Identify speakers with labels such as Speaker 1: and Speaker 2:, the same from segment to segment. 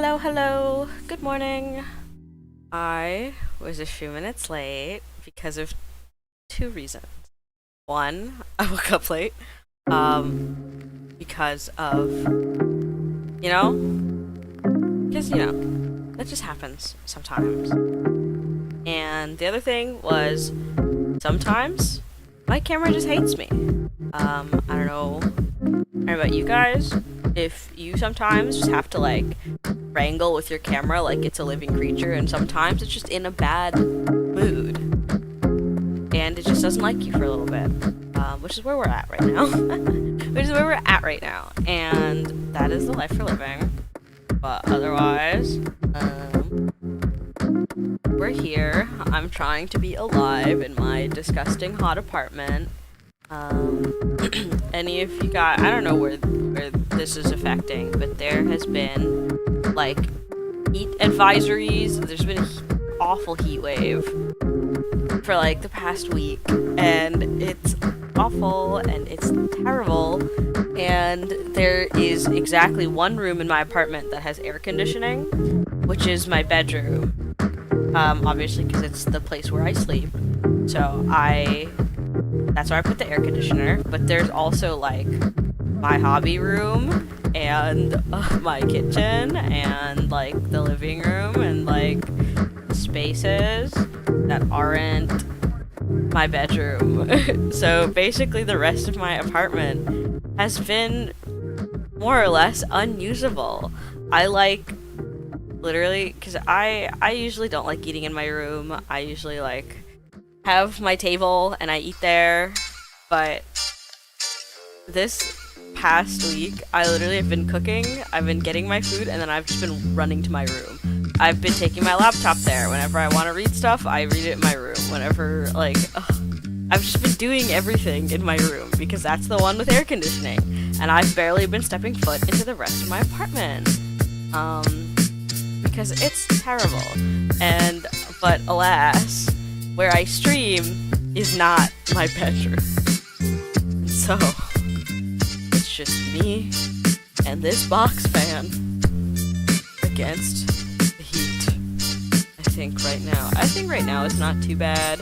Speaker 1: Hello, hello. Good morning. I was a few minutes late because of two reasons. One, I woke up late. Because of, you know, that just happens sometimes. And the other thing was sometimes my camera just hates me. I don't know about you guys. If you sometimes just have to like wrangle with your camera like it's a living creature, and sometimes it's just in a bad mood and it just doesn't like you for a little bit, which is where we're at right now. And that is the life we're living. But otherwise, we're here. I'm trying to be alive in my disgusting hot apartment. Any of you guys, I don't know where this is affecting, but there has been like heat advisories. There's been an awful heat wave for like the past week, and it's awful and it's terrible. And there is exactly one room in my apartment that has air conditioning, which is my bedroom. Obviously because it's the place where I sleep. So that's where I put the air conditioner. But there's also like my hobby room and my kitchen and like the living room and like spaces that aren't my bedroom. So basically the rest of my apartment has been more or less unusable. I like literally, because I usually don't like eating in my room. I usually like have my table and I eat there, but this past week I literally have been cooking, I've been getting my food, and then I've just been running to my room. I've been taking my laptop there. Whenever I want to read stuff, I read it in my room. Whenever, like, I've just been doing everything in my room because that's the one with air conditioning, and I've barely been stepping foot into the rest of my apartment. Because it's terrible. But alas, where I stream is not my bedroom. So, it's just me and this box fan against the heat. I think right now it's not too bad,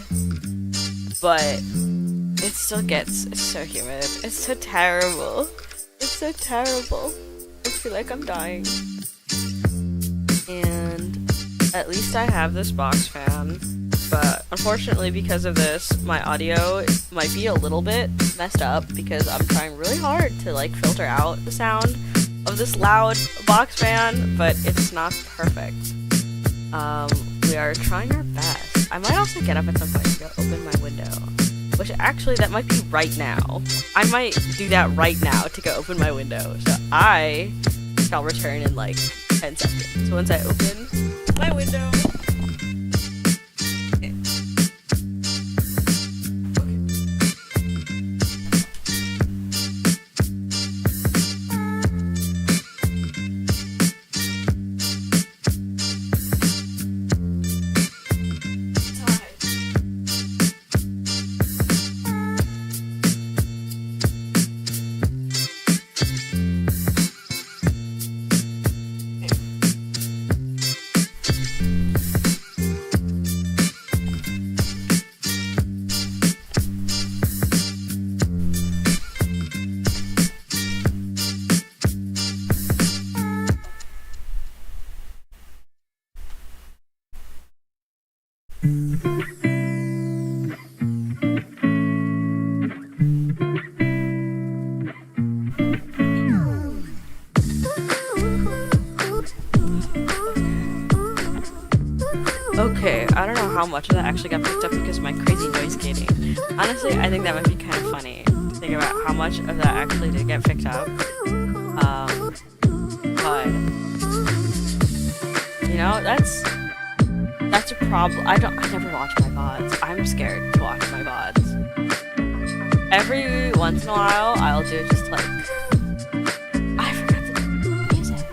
Speaker 1: but it still gets so humid. It's so terrible. I feel like I'm dying. And at least I have this box fan, but unfortunately because of this, my audio might be a little bit messed up because I'm trying really hard to like filter out the sound of this loud box fan, but it's not perfect. We are trying our best. I might also get up at some point to go open my window, which actually that might be right now. I might do that right now to go open my window, so I shall return in like 10 seconds. So once I open my window. Okay, I don't know how much of that actually got picked up because of my crazy noise gating. Honestly, I think that might be kind of funny to think about how much of that actually did get picked up. But you know, that's a problem. I never watch my VODs. I'm scared to watch my VODs. Every once in a while, I'll do just like I forgot the music.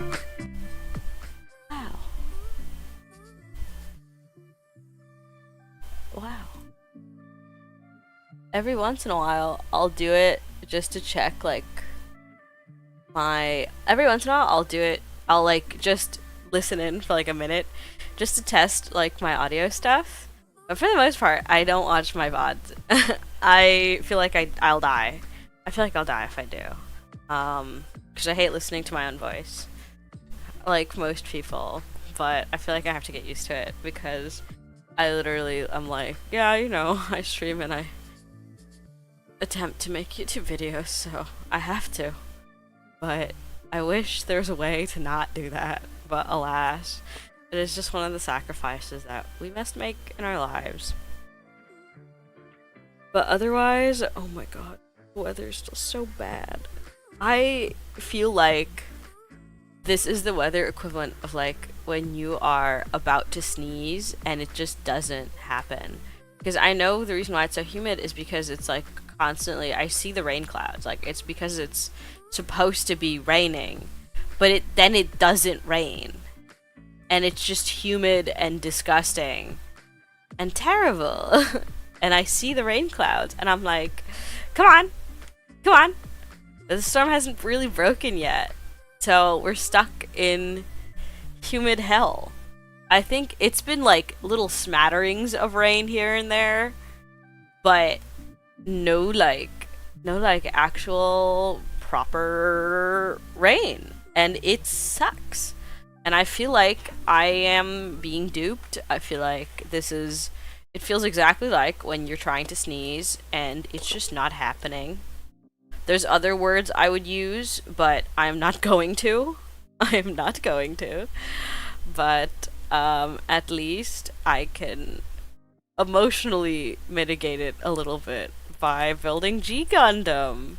Speaker 1: Wow. Every once in a while, I'll do it just to check, like, every once in a while, I'll do it, I'll, like, just listen in for like a minute just to test like my audio stuff. But for the most part, I don't watch my VODs. I feel like I'll die. I feel like I'll die if I do. Because I hate listening to my own voice. Like most people. But I feel like I have to get used to it because I literally am like, yeah, you know, I stream and I attempt to make YouTube videos, so I have to. But I wish there was a way to not do that. But alas, it is just one of the sacrifices that we must make in our lives. But otherwise, oh my god, the weather's still so bad. I feel like this is the weather equivalent of like when you are about to sneeze and it just doesn't happen. Because I know the reason why it's so humid is because it's like constantly, I see the rain clouds. Like it's because it's supposed to be raining, but then it doesn't rain. And it's just humid and disgusting and terrible. And I see the rain clouds and I'm like, come on, come on. The storm hasn't really broken yet. So we're stuck in humid hell. I think it's been like little smatterings of rain here and there, but no like actual proper rain, and it sucks. And I feel like I am being duped. I feel like it feels exactly like when you're trying to sneeze and it's just not happening. There's other words I would use, but I'm not going to. I'm not going to. But at least I can emotionally mitigate it a little bit by building G Gundam.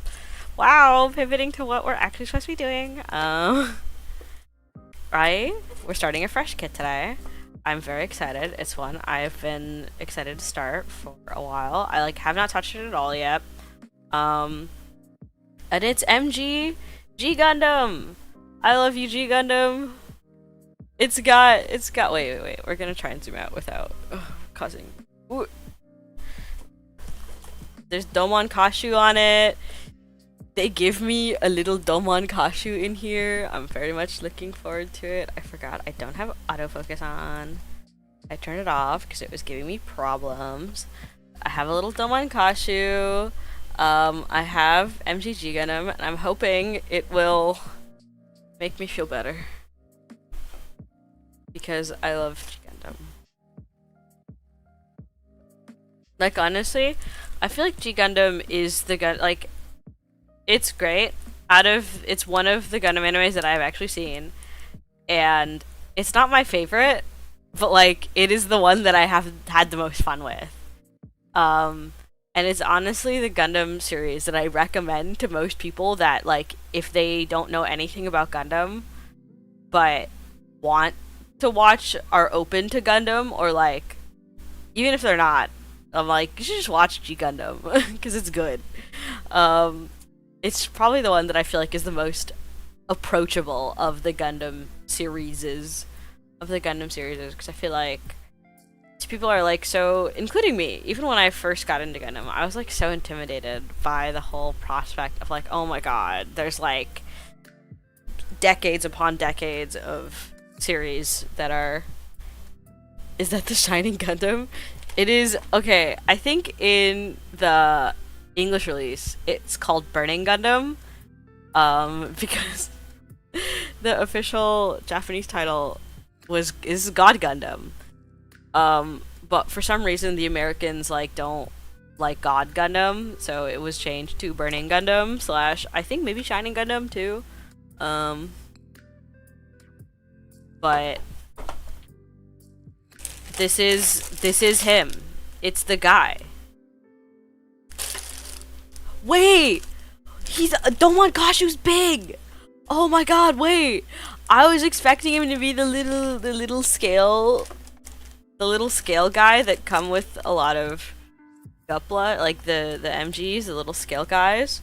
Speaker 1: Wow, pivoting to what we're actually supposed to be doing. Right? We're starting a fresh kit today. I'm very excited. It's one I've been excited to start for a while. I have not touched it at all yet. And it's MG G Gundam. I love you, G Gundam. It's got wait. We're gonna try and zoom out without causing. Ooh. There's Domon Kasshu on it. They give me a little Domon Kasshu in here. I'm very much looking forward to it. I forgot I don't have autofocus on. I turned it off because it was giving me problems. I have a little Domon Kasshu. I have MG G Gundam, and I'm hoping it will make me feel better. Because I love G Gundam. Like, honestly, I feel like G Gundam is the gun, like, it's great. It's one of the Gundam animes that I've actually seen. And it's not my favorite, but, like, it is the one that I have had the most fun with. And it's honestly the Gundam series that I recommend to most people that, like, if they don't know anything about Gundam, but want to watch, are open to Gundam, or, like, even if they're not, I'm like, you should just watch G Gundam, because it's good. It's probably the one that I feel like is the most approachable of the Gundam series, because I feel like people are like so, including me, even when I first got into Gundam, I was like so intimidated by the whole prospect of like, oh my god, there's like decades upon decades of series that are. Is that the Shining Gundam? It is. Okay, I think in the English release it's called Burning Gundam, because the official Japanese title is God Gundam. But for some reason the Americans like don't like God Gundam, so it was changed to Burning Gundam / I think maybe Shining Gundam too. But this is him. It's the guy. Wait! He's Domon Kasshu's big! Oh my god, wait! I was expecting him to be the little scale guy that come with a lot of Gupla, like the MGs, the little scale guys.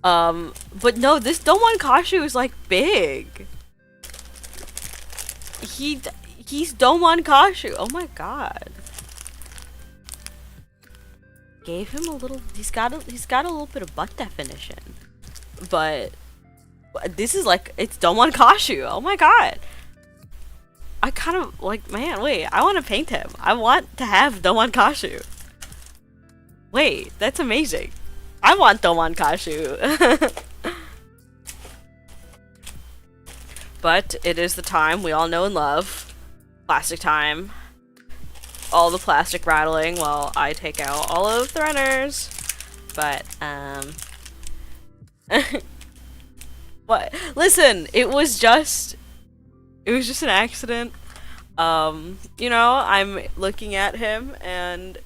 Speaker 1: But no, this Domon Kasshu is like big. He's Domon Kasshu. Oh my god. Gave him a little. He's got a little bit of butt definition, but this is like, it's Domon Kasshu. Oh my god. I kind of like, man, wait, I want to paint him. I want to have Domon Kasshu. Wait, that's amazing. I want Domon Kasshu. But it is the time we all know and love. Plastic time. All the plastic rattling while I take out all of the runners. But, what? Listen, it was just an accident. You know, I'm looking at him and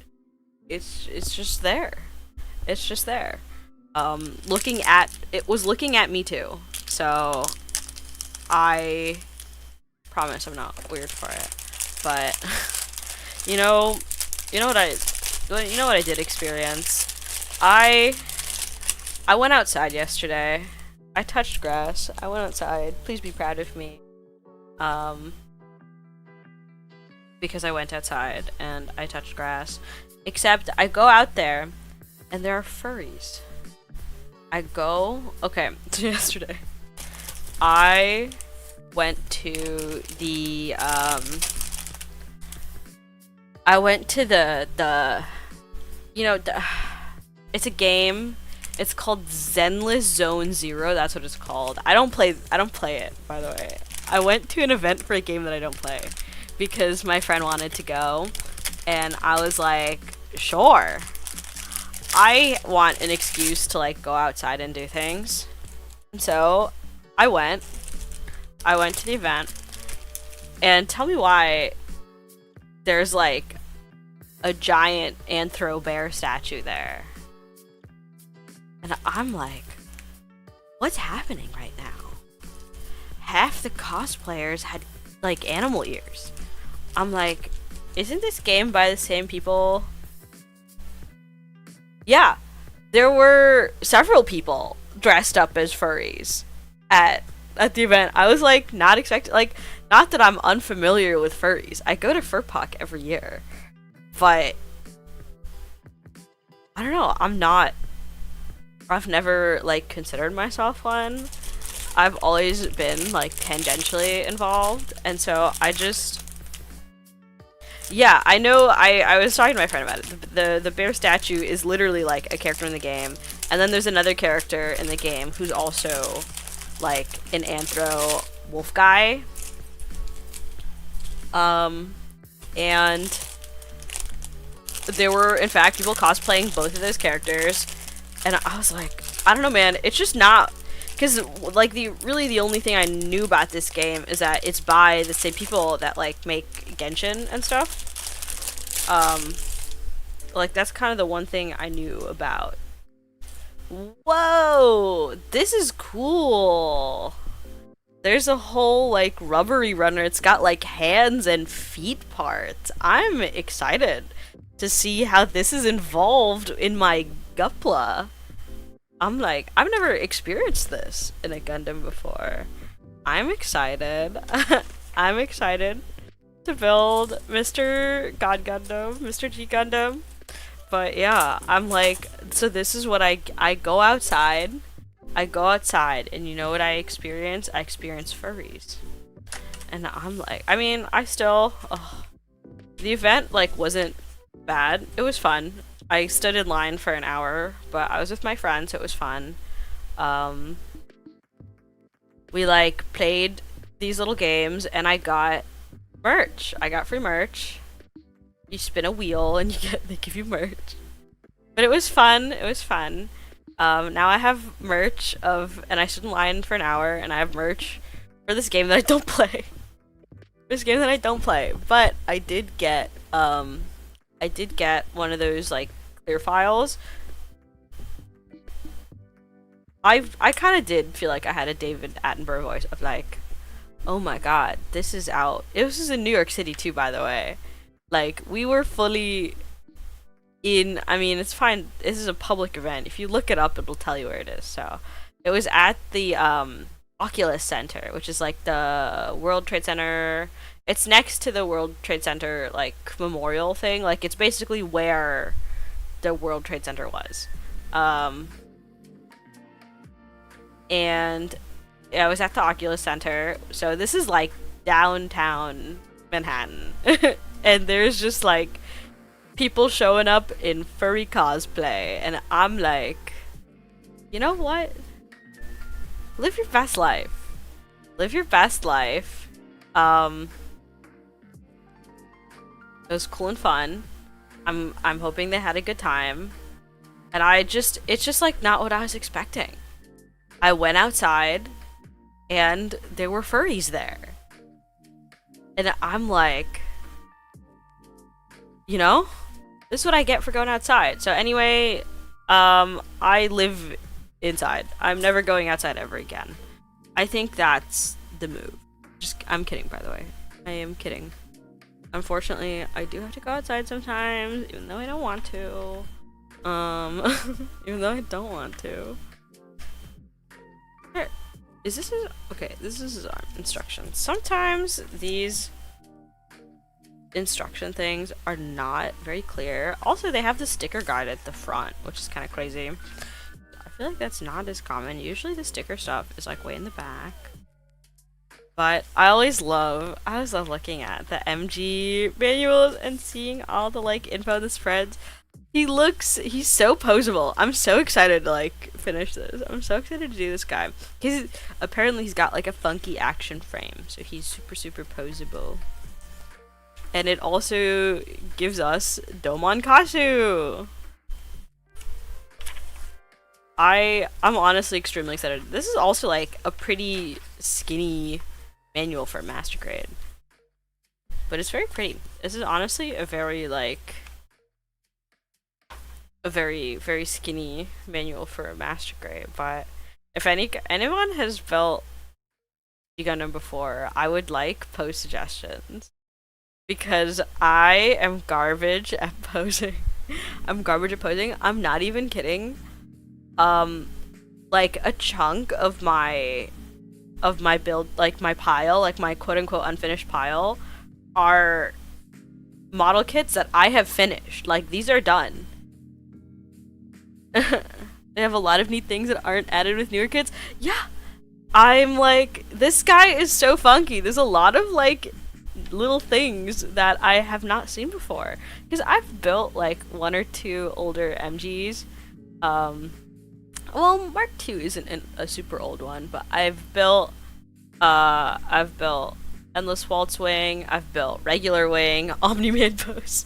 Speaker 1: it's just there. It's just there. It was looking at me too. So I promise I'm not weird for it. But you know what I did experience? I went outside yesterday. I touched grass. I went outside. Please be proud of me. Because I went outside and I touched grass. Except I go out there and there are furries. Okay, so yesterday I went to the it's a game. It's called Zenless Zone Zero. That's what it's called. I don't play it, by the way. I went to an event for a game that I don't play because my friend wanted to go, and I was like, sure. I want an excuse to like go outside and do things. And so I went to the event, and tell me why there's like a giant anthro bear statue there. And I'm like, what's happening right now? Half the cosplayers had like animal ears. I'm like, isn't this game by the same people? Yeah, there were several people dressed up as furries at the event. I was like, not expecting, like, not that I'm unfamiliar with furries. I go to FurPuck every year, but I don't know. I've never like considered myself one. I've always been like tangentially involved, and so yeah, I know. I was talking to my friend about it. The bear statue is literally like a character in the game, and then there's another character in the game who's also like an anthro wolf guy. And there were in fact people cosplaying both of those characters, and I was like, I don't know, man. It's just not, because like the only thing I knew about this game is that it's by the same people that like make Genshin and stuff. Like that's kind of the one thing I knew about. Whoa, this is cool. There's a whole like rubbery runner. It's got like hands and feet parts. I'm excited to see how this is involved in my Gupla. I'm like, I've never experienced this in a Gundam before. I'm excited. I'm excited to build Mr. God Gundam, Mr. G Gundam. But yeah, I'm like, so this is what I go outside. I go outside, and you know what I experience? I experience furries. And I'm like, I mean, the event like wasn't bad. It was fun. I stood in line for an hour, but I was with my friends, so it was fun. We like played these little games, and I got merch. I got free merch. You spin a wheel and they give you merch. But it was fun. It was fun. Now I have merch and I stood in line for an hour, and I have merch for this game that I don't play. But I did get one of those like clear files. I kind of did feel like I had a David Attenborough voice of like, oh my god, this is out. This is in New York City too, by the way. Like, we were fully in, I mean, it's fine. This is a public event. If you look it up, it'll tell you where it is. So, it was at the Oculus Center, which is like the World Trade Center. It's next to the World Trade Center, like, memorial thing. Like, it's basically where the World Trade Center was. And yeah, I was at the Oculus Center. So, this is like downtown Manhattan. And there's just like people showing up in furry cosplay, and I'm like, you know what? Live your best life. Live your best life. It was cool and fun. I'm hoping they had a good time. And it's just like not what I was expecting. I went outside and there were furries there. And I'm like, you know, this is what I get for going outside. So anyway, I live inside. I'm never going outside ever again. I think that's the move. I'm kidding, by the way. I am kidding. Unfortunately, I do have to go outside sometimes, even though I don't want to. Even though I don't want to. Here, is this his? Okay, this is his instructions. Sometimes these instruction things are not very clear. Also, they have the sticker guide at the front, which is kind of crazy. I feel like that's not as common. Usually the sticker stuff is like way in the back. But I always love looking at the MG manuals and seeing all the like info in the spreads. He's so poseable. I'm so excited to like finish this. I'm so excited to do this guy. Apparently he's got like a funky action frame, so he's super poseable. And it also gives us Domon Kasshu. I'm honestly extremely excited. This is also like a pretty skinny manual for master grade, but it's very pretty. This is honestly a very like very skinny manual for a master grade. But if anyone has built MG Gundam before, I would like post suggestions, because I am garbage at posing. I'm garbage at posing. I'm not even kidding. Like a chunk of my build, like my pile, like my quote-unquote unfinished pile, are model kits that I have finished. Like, these are done. They have a lot of neat things that aren't added with newer kits. Yeah! I'm like, this guy is so funky. There's a lot of, like, little things that I have not seen before. Because I've built, like, 1 or 2 older MGs. Well, Mark II isn't a super old one, but I've built Endless Waltz Wing, I've built Regular Wing, Omni-Man Pose.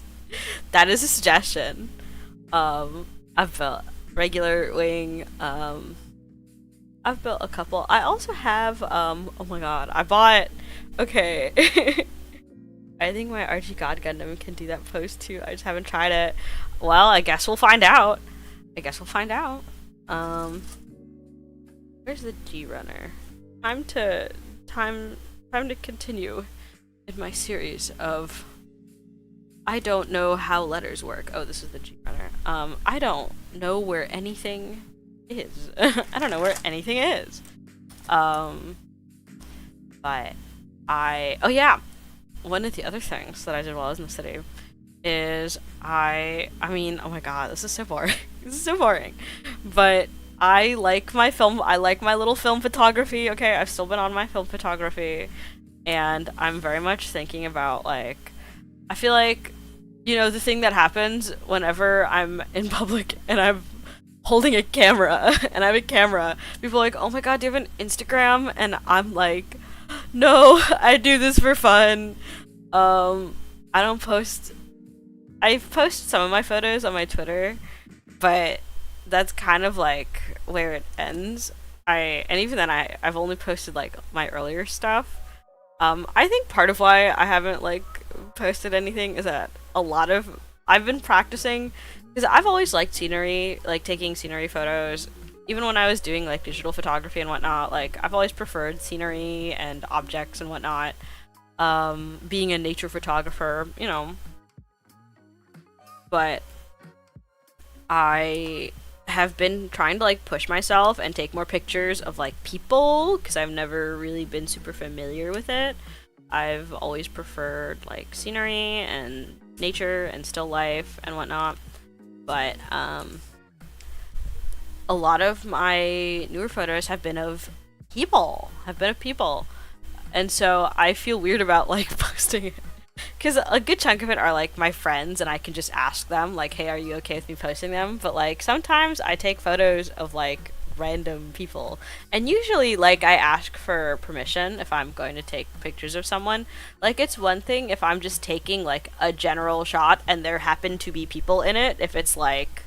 Speaker 1: That is a suggestion. I've built Regular Wing, I've built a couple. I also have, oh my god, okay. I think my MG God Gundam can do that pose too, I just haven't tried it. Well, I guess we'll find out. Where's the G runner? Time to continue in my series of I don't know how letters work. Oh, this is the G runner. I don't know where anything is. I don't know where anything is. But oh yeah, one of the other things that I did while I was in the city is I mean, oh my god, this is so boring. This is so boring. But I like my little film photography. Okay, I've still been on my film photography, and I'm very much thinking about, like, I feel like, you know, the thing that happens whenever I'm in public and I'm holding a camera and I have a camera, people are like, oh my god, do you have an Instagram? And I'm like, no, I do this for fun. I don't post. I post some of my photos on my Twitter, but that's kind of like where it ends. And even then I've only posted like my earlier stuff. I think part of why I haven't like posted anything is that I've been practicing, because I've always liked scenery, like taking scenery photos. Even when I was doing like digital photography and whatnot, like I've always preferred scenery and objects and whatnot. Being a nature photographer, you know. But I have been trying to like push myself and take more pictures of like people, because I've never really been super familiar with it. I've always preferred like scenery and nature and still life and whatnot. But a lot of my newer photos have been of people. And so I feel weird about like posting it. Because a good chunk of it are like my friends, and I can just ask them, like, hey, are you okay with me posting them? But like sometimes I take photos of like random people, and usually like I ask for permission if I'm going to take pictures of someone. Like, it's one thing if I'm just taking like a general shot and there happen to be people in it. If it's like,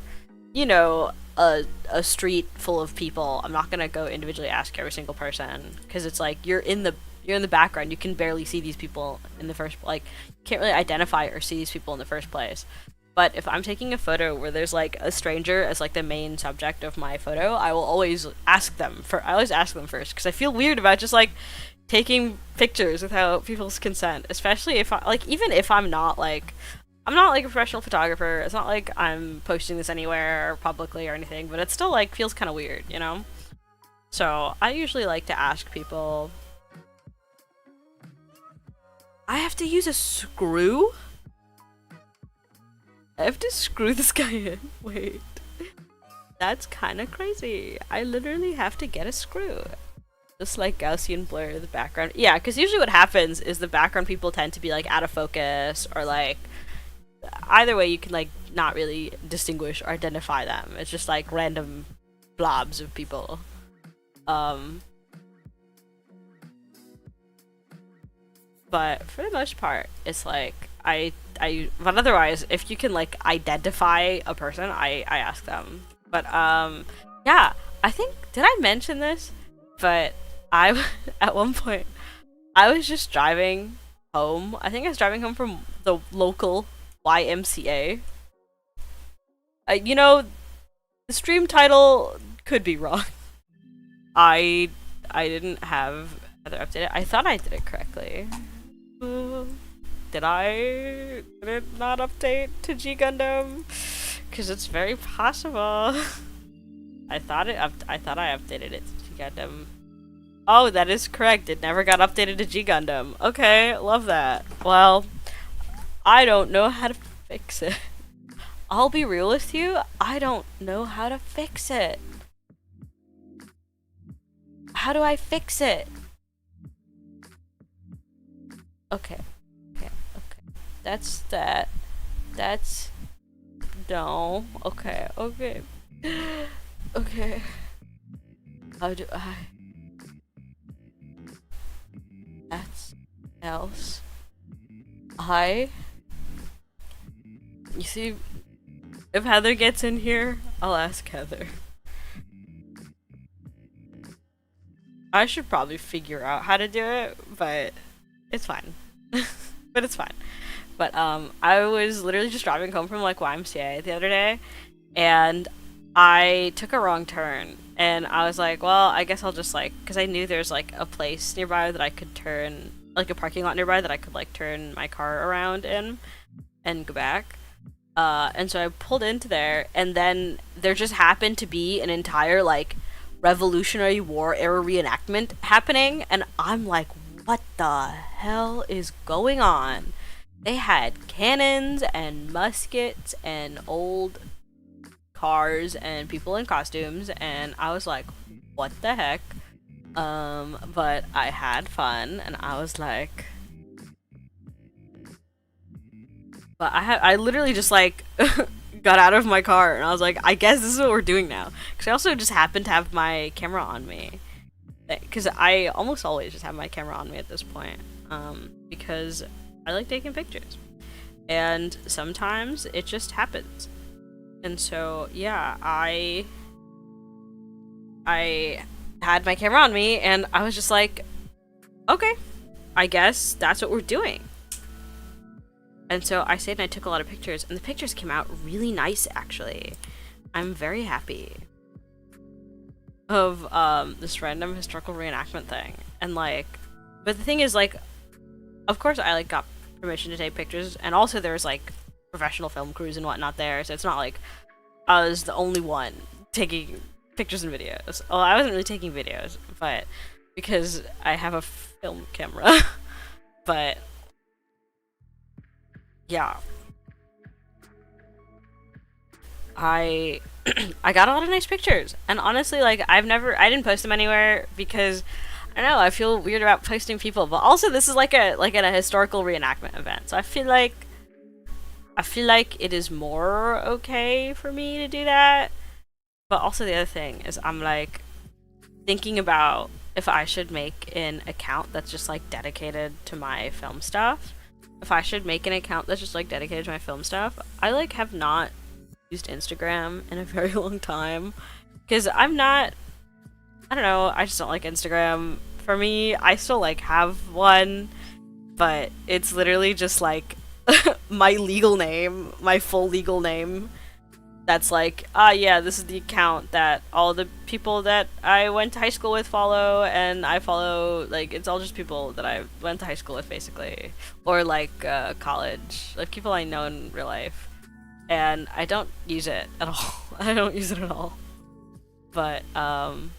Speaker 1: you know, a street full of people, I'm not gonna go individually ask every single person, because it's like you're in the background, you can barely see these people in the first, like, you can't really identify or see these people in the first place. But if I'm taking a photo where there's like a stranger as like the main subject of my photo, I always ask them first, because I feel weird about just like taking pictures without people's consent, especially if I like, even if I'm not like a professional photographer. It's not like I'm posting this anywhere publicly or anything, but it still like feels kind of weird, you know? So I usually like to ask people. I have to use a screw? I have to screw this guy in. Wait. That's kind of crazy. I literally have to get a screw. Just like Gaussian blur the background. Yeah, because usually what happens is the background people tend to be like out of focus, or like either way you can like not really distinguish or identify them. It's just like random blobs of people. But for the most part, it's like but otherwise, if you can like identify a person, I ask them. But yeah, I think, did I mention this? But at one point I was just driving home. I think I was driving home from the local YMCA. You know, the stream title could be wrong. I didn't have other updated. I thought I did it correctly. Did it not update to G Gundam? Because it's very possible. I thought I updated it to G Gundam. Oh, that is correct. It never got updated to G Gundam. Okay, love that. Well, I don't know how to fix it. I'll be real with you, I don't know how to fix it. How do I fix it? Okay. That's that. That's no. Okay. Okay. How do I? That's else. You see, if Heather gets in here, I'll ask Heather. I should probably figure out how to do it, but it's fine. But it's fine. But I was literally just driving home from like YMCA the other day, and I took a wrong turn, and I was like, well, I guess I'll just like, because I knew there's like a place nearby that I could turn, like a parking lot nearby that I could like turn my car around in and go back. And so I pulled into there, and then there just happened to be an entire like Revolutionary War era reenactment happening, and I'm like, what the hell is going on? They had cannons and muskets and old cars and people in costumes, and I was like, what the heck? But I had fun, and I was like, but I literally just like got out of my car, and I was like, I guess this is what we're doing now. Because I also just happened to have my camera on me, because I almost always just have my camera on me at this point, because I like taking pictures, and sometimes it just happens. And so yeah, I had my camera on me, and I was just like, okay, I guess that's what we're doing. And so I stayed and I took a lot of pictures, and the pictures came out really nice, actually. I'm very happy of this random historical reenactment thing. And like, but the thing is, like, of course I like got permission to take pictures, and also there's like professional film crews and whatnot there, so it's not like I was the only one taking pictures and videos. Well, I wasn't really taking videos, but because I have a film camera. But yeah, I got a lot of nice pictures, and honestly, like, I didn't post them anywhere because I know, I feel weird about posting people, but also this is like a historical reenactment event, so I feel like it is more okay for me to do that. But also the other thing is I'm like thinking about if I should make an account that's just like dedicated to my film stuff. If I should make an account that's just like dedicated to my film stuff. I like have not used Instagram in a very long time because I don't know, I just don't like Instagram. For me, I still like have one, but it's literally just like my legal name, my full legal name. That's like, yeah, this is the account that all the people that I went to high school with follow, and I follow, like, it's all just people that I went to high school with, basically. Or, like, college. Like, people I know in real life. And I don't use it at all. I don't use it at all. But, I'm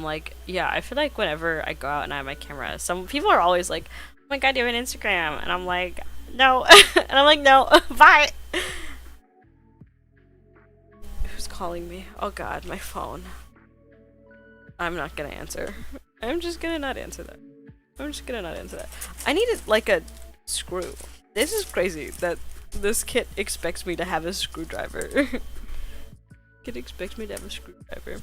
Speaker 1: like, yeah, I feel like whenever I go out and I have my camera, some people are always like, oh my god, you have an Instagram? And I'm like, no. And I'm like, no, bye. Who's calling me? Oh god, my phone. I'm not gonna answer. I'm just gonna not answer that. I needed like a screw. This is crazy that this kit expects me to have a screwdriver. Kit expects me to have a screwdriver.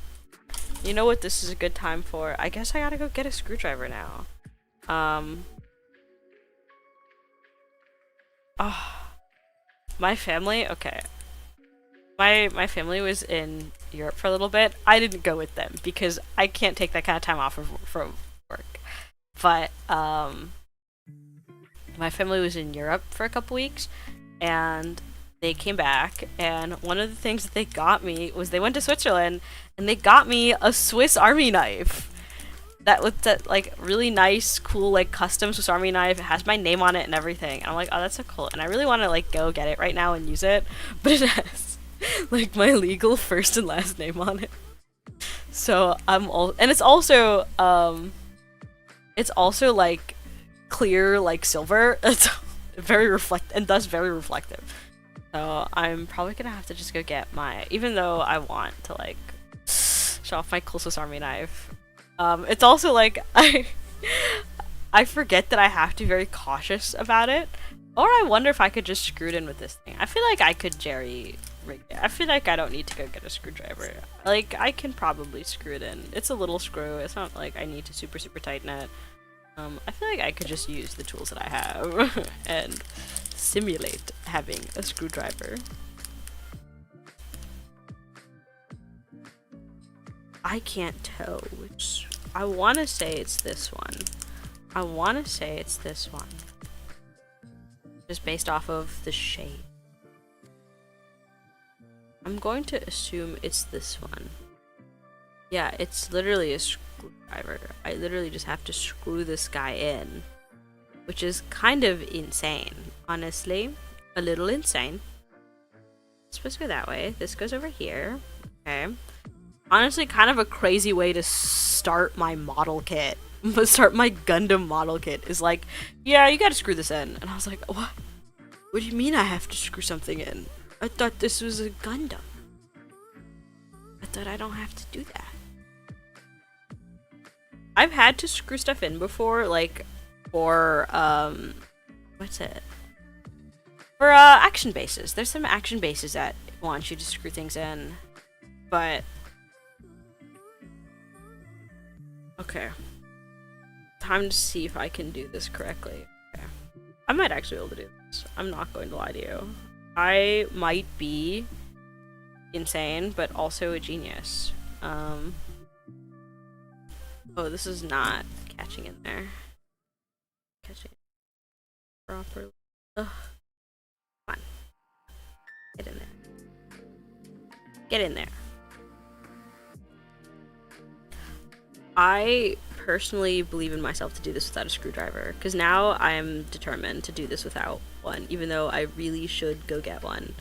Speaker 1: You know what this is a good time for? I guess I gotta go get a screwdriver now. Oh, my family? Okay. My family was in Europe for a little bit. I didn't go with them because I can't take that kind of time off from work. But, my family was in Europe for a couple weeks, and they came back, and one of the things that they got me was they went to Switzerland, and they got me a Swiss Army knife. That with that like really nice, cool, like custom Swiss Army knife. It has my name on it and everything. And I'm like, oh, that's so cool. And I really want to like go get it right now and use it, but it has like my legal first and last name on it. So and it's also like clear like silver. It's very very reflective. So I'm probably gonna have to just go get even though I want to like show off my cool Swiss Army knife. It's also like I forget that I have to be very cautious about it. Or I wonder if I could just screw it in with this thing. I feel like I could jerry rig it. I feel like I don't need to go get a screwdriver. Like, I can probably screw it in. It's a little screw. It's not like I need to super tighten it. I feel like I could just use the tools that I have and simulate having a screwdriver. I can't tell which. I want to say it's this one. Just based off of the shape. I'm going to assume it's this one. Yeah, it's literally a screwdriver. I literally just have to screw this guy in. Which is kind of insane, honestly. A little insane. It's supposed to go that way. This goes over here. Okay. Honestly, kind of a crazy way to start my model kit. Start my Gundam model kit is like, yeah, you gotta screw this in. And I was like, what? What do you mean I have to screw something in? I thought this was a Gundam. I thought I don't have to do that. I've had to screw stuff in before, like, for, what's it? For, action bases. There's some action bases that want you to screw things in. But... okay. Time to see if I can do this correctly. Okay. I might actually be able to do this. I'm not going to lie to you. I might be insane, but also a genius. Oh, this is not catching in there. Catching it properly. Ugh. Come on. Get in there. Get in there. I personally believe in myself to do this without a screwdriver, because now I'm determined to do this without one, even though I really should go get one.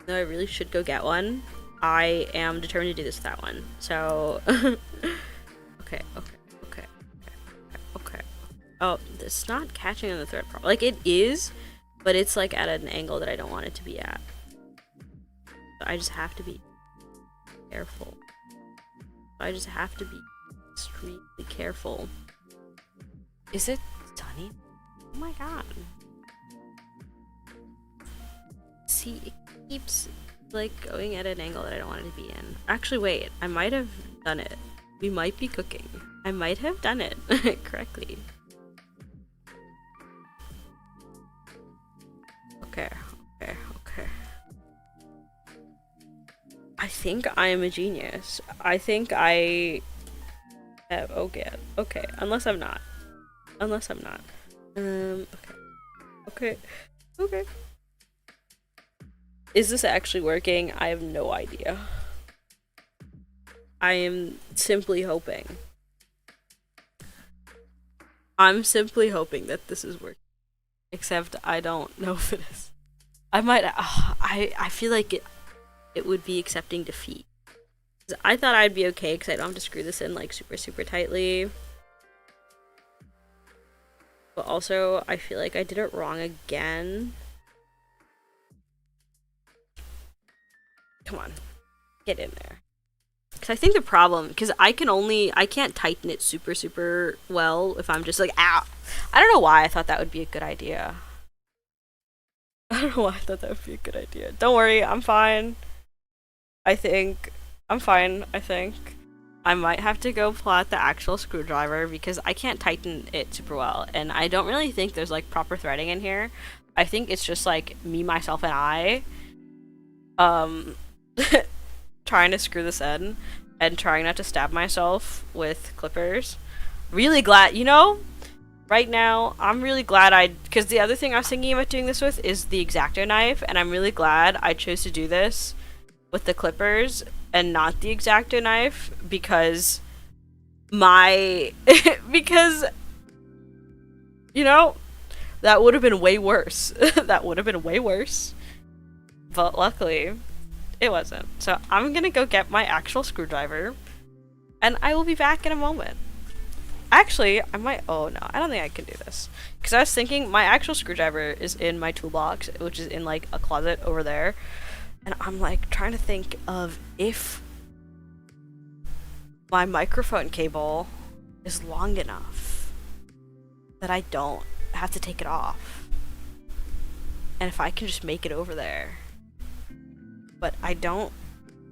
Speaker 1: No, I really should go get one. I am determined to do this without one. So, okay. Oh, It's not catching on the thread properly. Like, it is, but it's like at an angle that I don't want it to be at. So I just have to be careful. I just have to be extremely careful. Is it sunny? Oh my god. See, it keeps like going at an angle that I don't want it to be in. Actually, wait, I might have done it. We might be cooking. I might have done it correctly. Okay. I think I am a genius. I think I have, okay. Unless I'm not. Okay. Is this actually working? I have no idea. I am simply hoping. I'm simply hoping that this is working. Except I don't know if it is. I might, I feel like it would be accepting defeat. I thought I'd be okay because I don't have to screw this in like super tightly. But also, I feel like I did it wrong again. Come on, get in there. Because I think the problem, because I can't tighten it super well if I'm just like, ow. I don't know why I thought that would be a good idea. Don't worry, I'm fine. I think. I might have to go pull out the actual screwdriver because I can't tighten it super well. And I don't really think there's like proper threading in here. I think it's just like me, myself, and I. Trying to screw this in and trying not to stab myself with clippers. Really glad, you know, right now I'm really glad because the other thing I was thinking about doing this with is the X-Acto knife, and I'm really glad I chose to do this with the clippers and not the X-Acto knife because because you know, that would have been way worse. But luckily it wasn't. So I'm gonna go get my actual screwdriver and I will be back in a moment. Actually, I might, oh no, I don't think I can do this. Because I was thinking my actual screwdriver is in my toolbox, which is in like a closet over there. And I'm like trying to think of if my microphone cable is long enough that I don't have to take it off. And if I can just make it over there. But I don't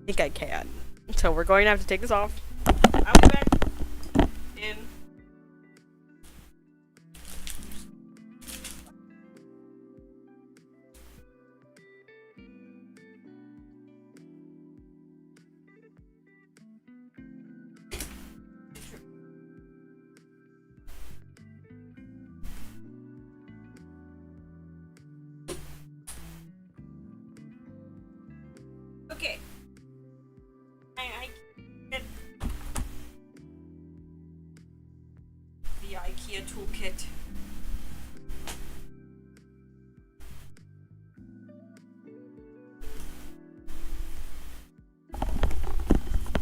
Speaker 1: think I can. So we're going to have to take this off. I'll be back in. Okay. I get the IKEA toolkit.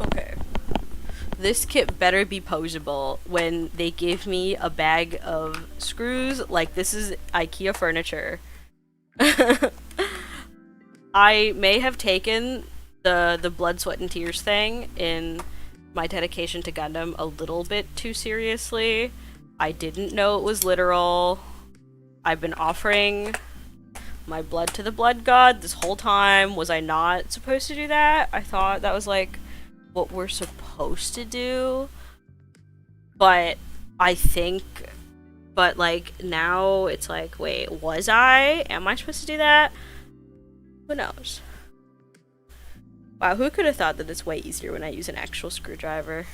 Speaker 1: Okay. This kit better be poseable when they give me a bag of screws. Like, this is IKEA furniture. I may have taken the blood, sweat, and tears thing in my dedication to Gundam a little bit too seriously. I didn't know it was literal. I've been offering my blood to the blood god this whole time. Was I not supposed to do that? I thought that was like what we're supposed to do. But I think, but like now it's like, wait, was I? Am I supposed to do that? Who knows? Wow, who could have thought that it's way easier when I use an actual screwdriver?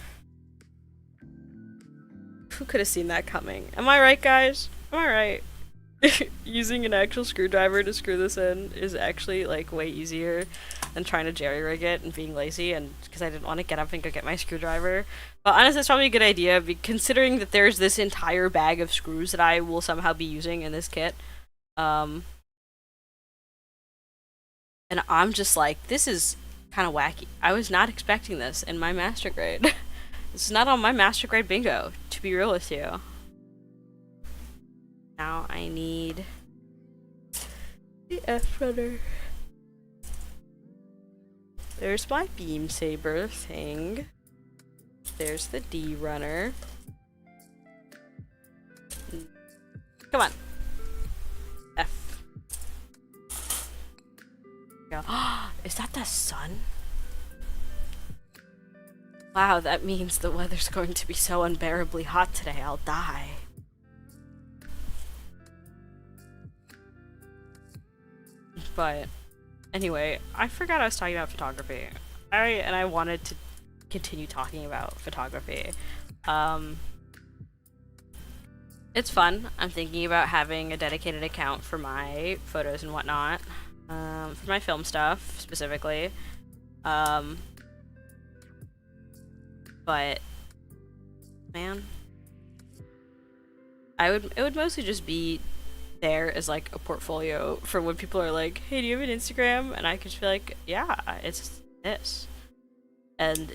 Speaker 1: Who could have seen that coming? Am I right, guys? Am I right? Using an actual screwdriver to screw this in is actually like way easier than trying to jerry-rig it and being lazy, and because I didn't want to get up and go get my screwdriver. But honestly, it's probably a good idea, considering that there's this entire bag of screws that I will somehow be using in this kit. And I'm just like, this is kind of wacky. I was not expecting this in my master grade. This is not on my master grade bingo, to be real with you. Now I need the F runner. There's my beam saber thing. There's the D runner. Come on. F. Go. Is that the sun? Wow, that means the weather's going to be so unbearably hot today, I'll die. But anyway, I forgot I was talking about photography. I wanted to continue talking about photography. It's fun. I'm thinking about having a dedicated account for my photos and whatnot. For my film stuff, specifically. But man, it would mostly just be there as like a portfolio for when people are like, hey, do you have an Instagram? And I could just be like, yeah, it's this. And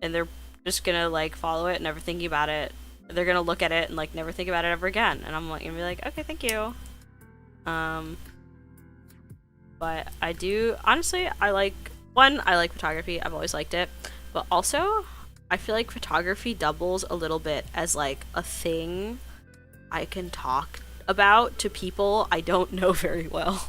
Speaker 1: they're just gonna like follow it, never thinking about it. They're gonna look at it and like never think about it ever again. And I'm like gonna be like, okay, thank you. But I do honestly, I like photography. I've always liked it, but also I feel like photography doubles a little bit as like a thing I can talk about to people I don't know very well.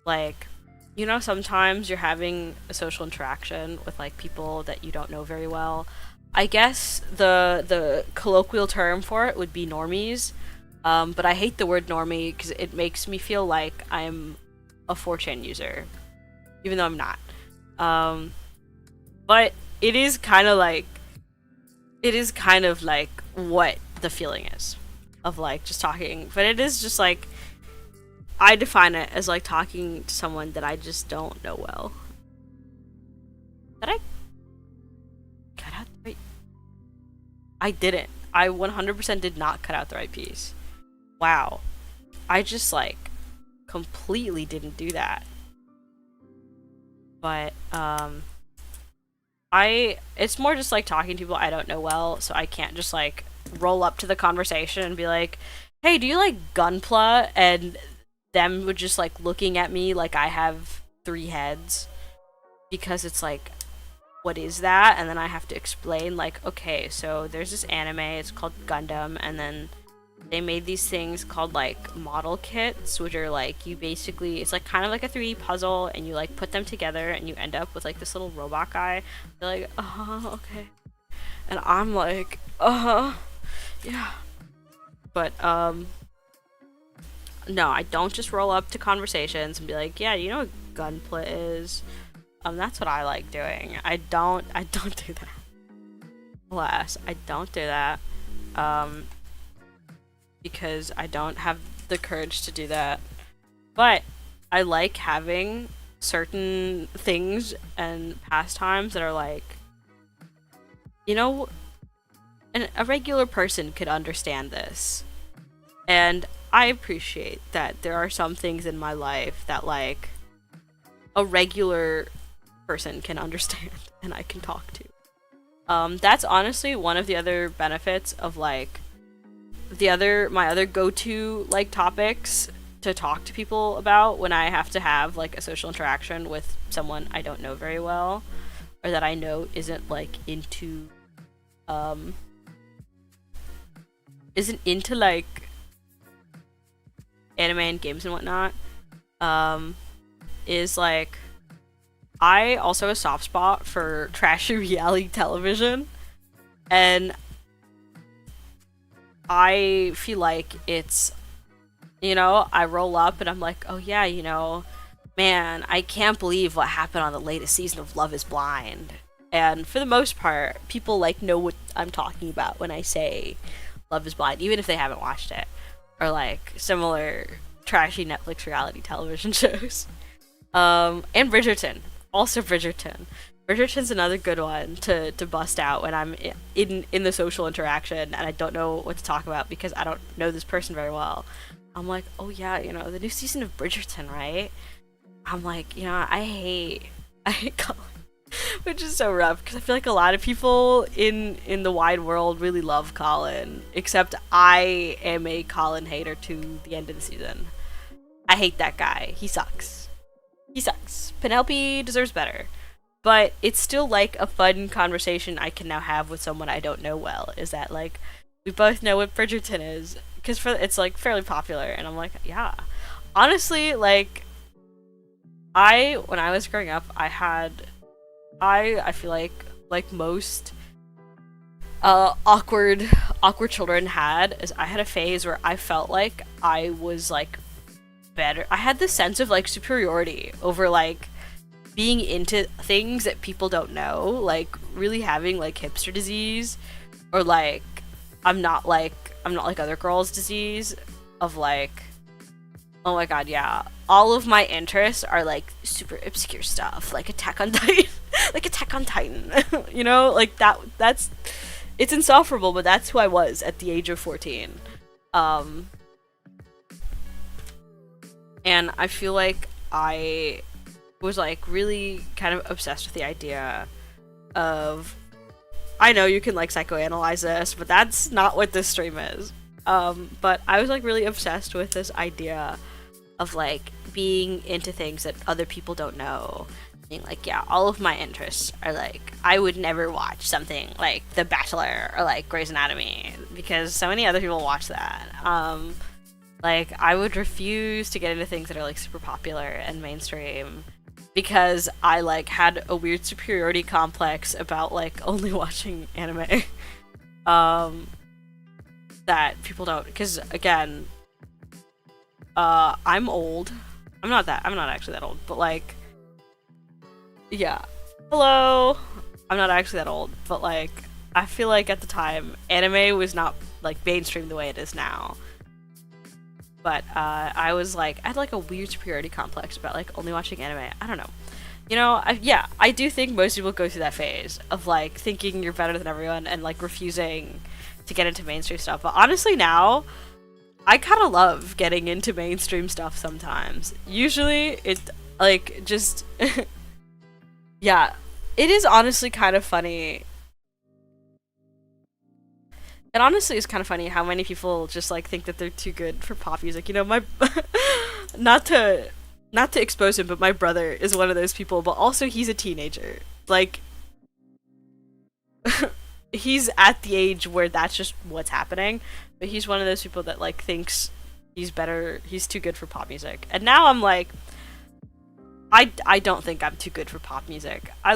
Speaker 1: Like, you know, sometimes you're having a social interaction with like people that you don't know very well. I guess the colloquial term for it would be normies, but I hate the word normie because it makes me feel like I'm a 4chan user, even though I'm not. But it is kind of like what the feeling is of like just talking, but it is just like I define it as like talking to someone that I just don't know well. Did I cut out the right? I didn't. I 100% did not cut out the right piece. Wow. I just like completely didn't do that. But it's more just like talking to people I don't know well, so I can't just like roll up to the conversation and be like, hey, do you like Gunpla? And them would just like looking at me like I have 3 heads, because it's like, what is that? And then I have to explain like, okay, so there's this anime, it's called Gundam, and then they made these things called like model kits, which are like, you basically, it's like kind of like a 3D puzzle, and you like put them together and you end up with like this little robot guy. They're like, okay. And I'm like, yeah. But no, I don't just roll up to conversations and be like, yeah, you know what Gunpla is? That's what I like doing. I don't do that. Alas, I don't do that. Because I don't have the courage to do that. But I like having certain things and pastimes that are like, you know, a regular person could understand this. And I appreciate that there are some things in my life that like a regular person can understand and I can talk to. That's honestly one of the other benefits of like my other go-to like topics to talk to people about when I have to have like a social interaction with someone I don't know very well, or that I know isn't like into like anime and games and whatnot, is like, I also have a soft spot for trashy reality television, and I feel like it's, you know, I roll up and I'm like, oh yeah, you know, man, I can't believe what happened on the latest season of Love is Blind. And for the most part, people like know what I'm talking about when I say Love is Blind, even if they haven't watched it, or like similar trashy Netflix reality television shows. And Bridgerton. Also Bridgerton. Bridgerton's another good one to bust out when I'm in the social interaction and I don't know what to talk about because I don't know this person very well. I'm like, oh yeah, you know, the new season of Bridgerton, right? I'm like, you know, I hate calling. which is so rough because I feel like a lot of people in the wide world really love Colin, except I am a Colin hater to the end of the season. I hate that guy. He sucks. He sucks. Penelope deserves better. But it's still like a fun conversation I can now have with someone I don't know well. Is that like we both know what Bridgerton is because it's like fairly popular, and I'm like, yeah. Honestly, like when I was growing up, I feel like most awkward children is I had a phase where I felt like I was like better. I had this sense of like superiority over like being into things that people don't know, like really having like hipster disease, or like I'm not like other girls disease of like, oh my god, yeah, all of my interests are like super obscure stuff, like Attack on Titan, like Attack on Titan, you know, like that's it's insufferable, but that's who I was at the age of 14. And I feel like I was like really kind of obsessed with the idea of, I know you can like psychoanalyze this, but that's not what this stream is. But I was like really obsessed with this idea of like being into things that other people don't know. Being like, yeah, all of my interests are like, I would never watch something like The Bachelor or like Grey's Anatomy because so many other people watch that. Like I would refuse to get into things that are like super popular and mainstream because I like had a weird superiority complex about like only watching anime. That people don't, because again, I'm old. I'm not actually that old, but like, yeah. Hello. I'm not actually that old, but like, I feel like at the time, anime was not like mainstream the way it is now. But I was like, I had like a weird superiority complex about like only watching anime. I don't know. You know, I do think most people go through that phase of like thinking you're better than everyone and like refusing to get into mainstream stuff. But honestly now, I kind of love getting into mainstream stuff sometimes. Usually it like just yeah, it is honestly kind of funny. It honestly is kind of funny how many people just like think that they're too good for pop music. You know, my not to expose him, but my brother is one of those people, but also he's a teenager. Like he's at the age where that's just what's happening, but he's one of those people that like thinks he's too good for pop music. And now I'm like, I don't think I'm too good for pop music. I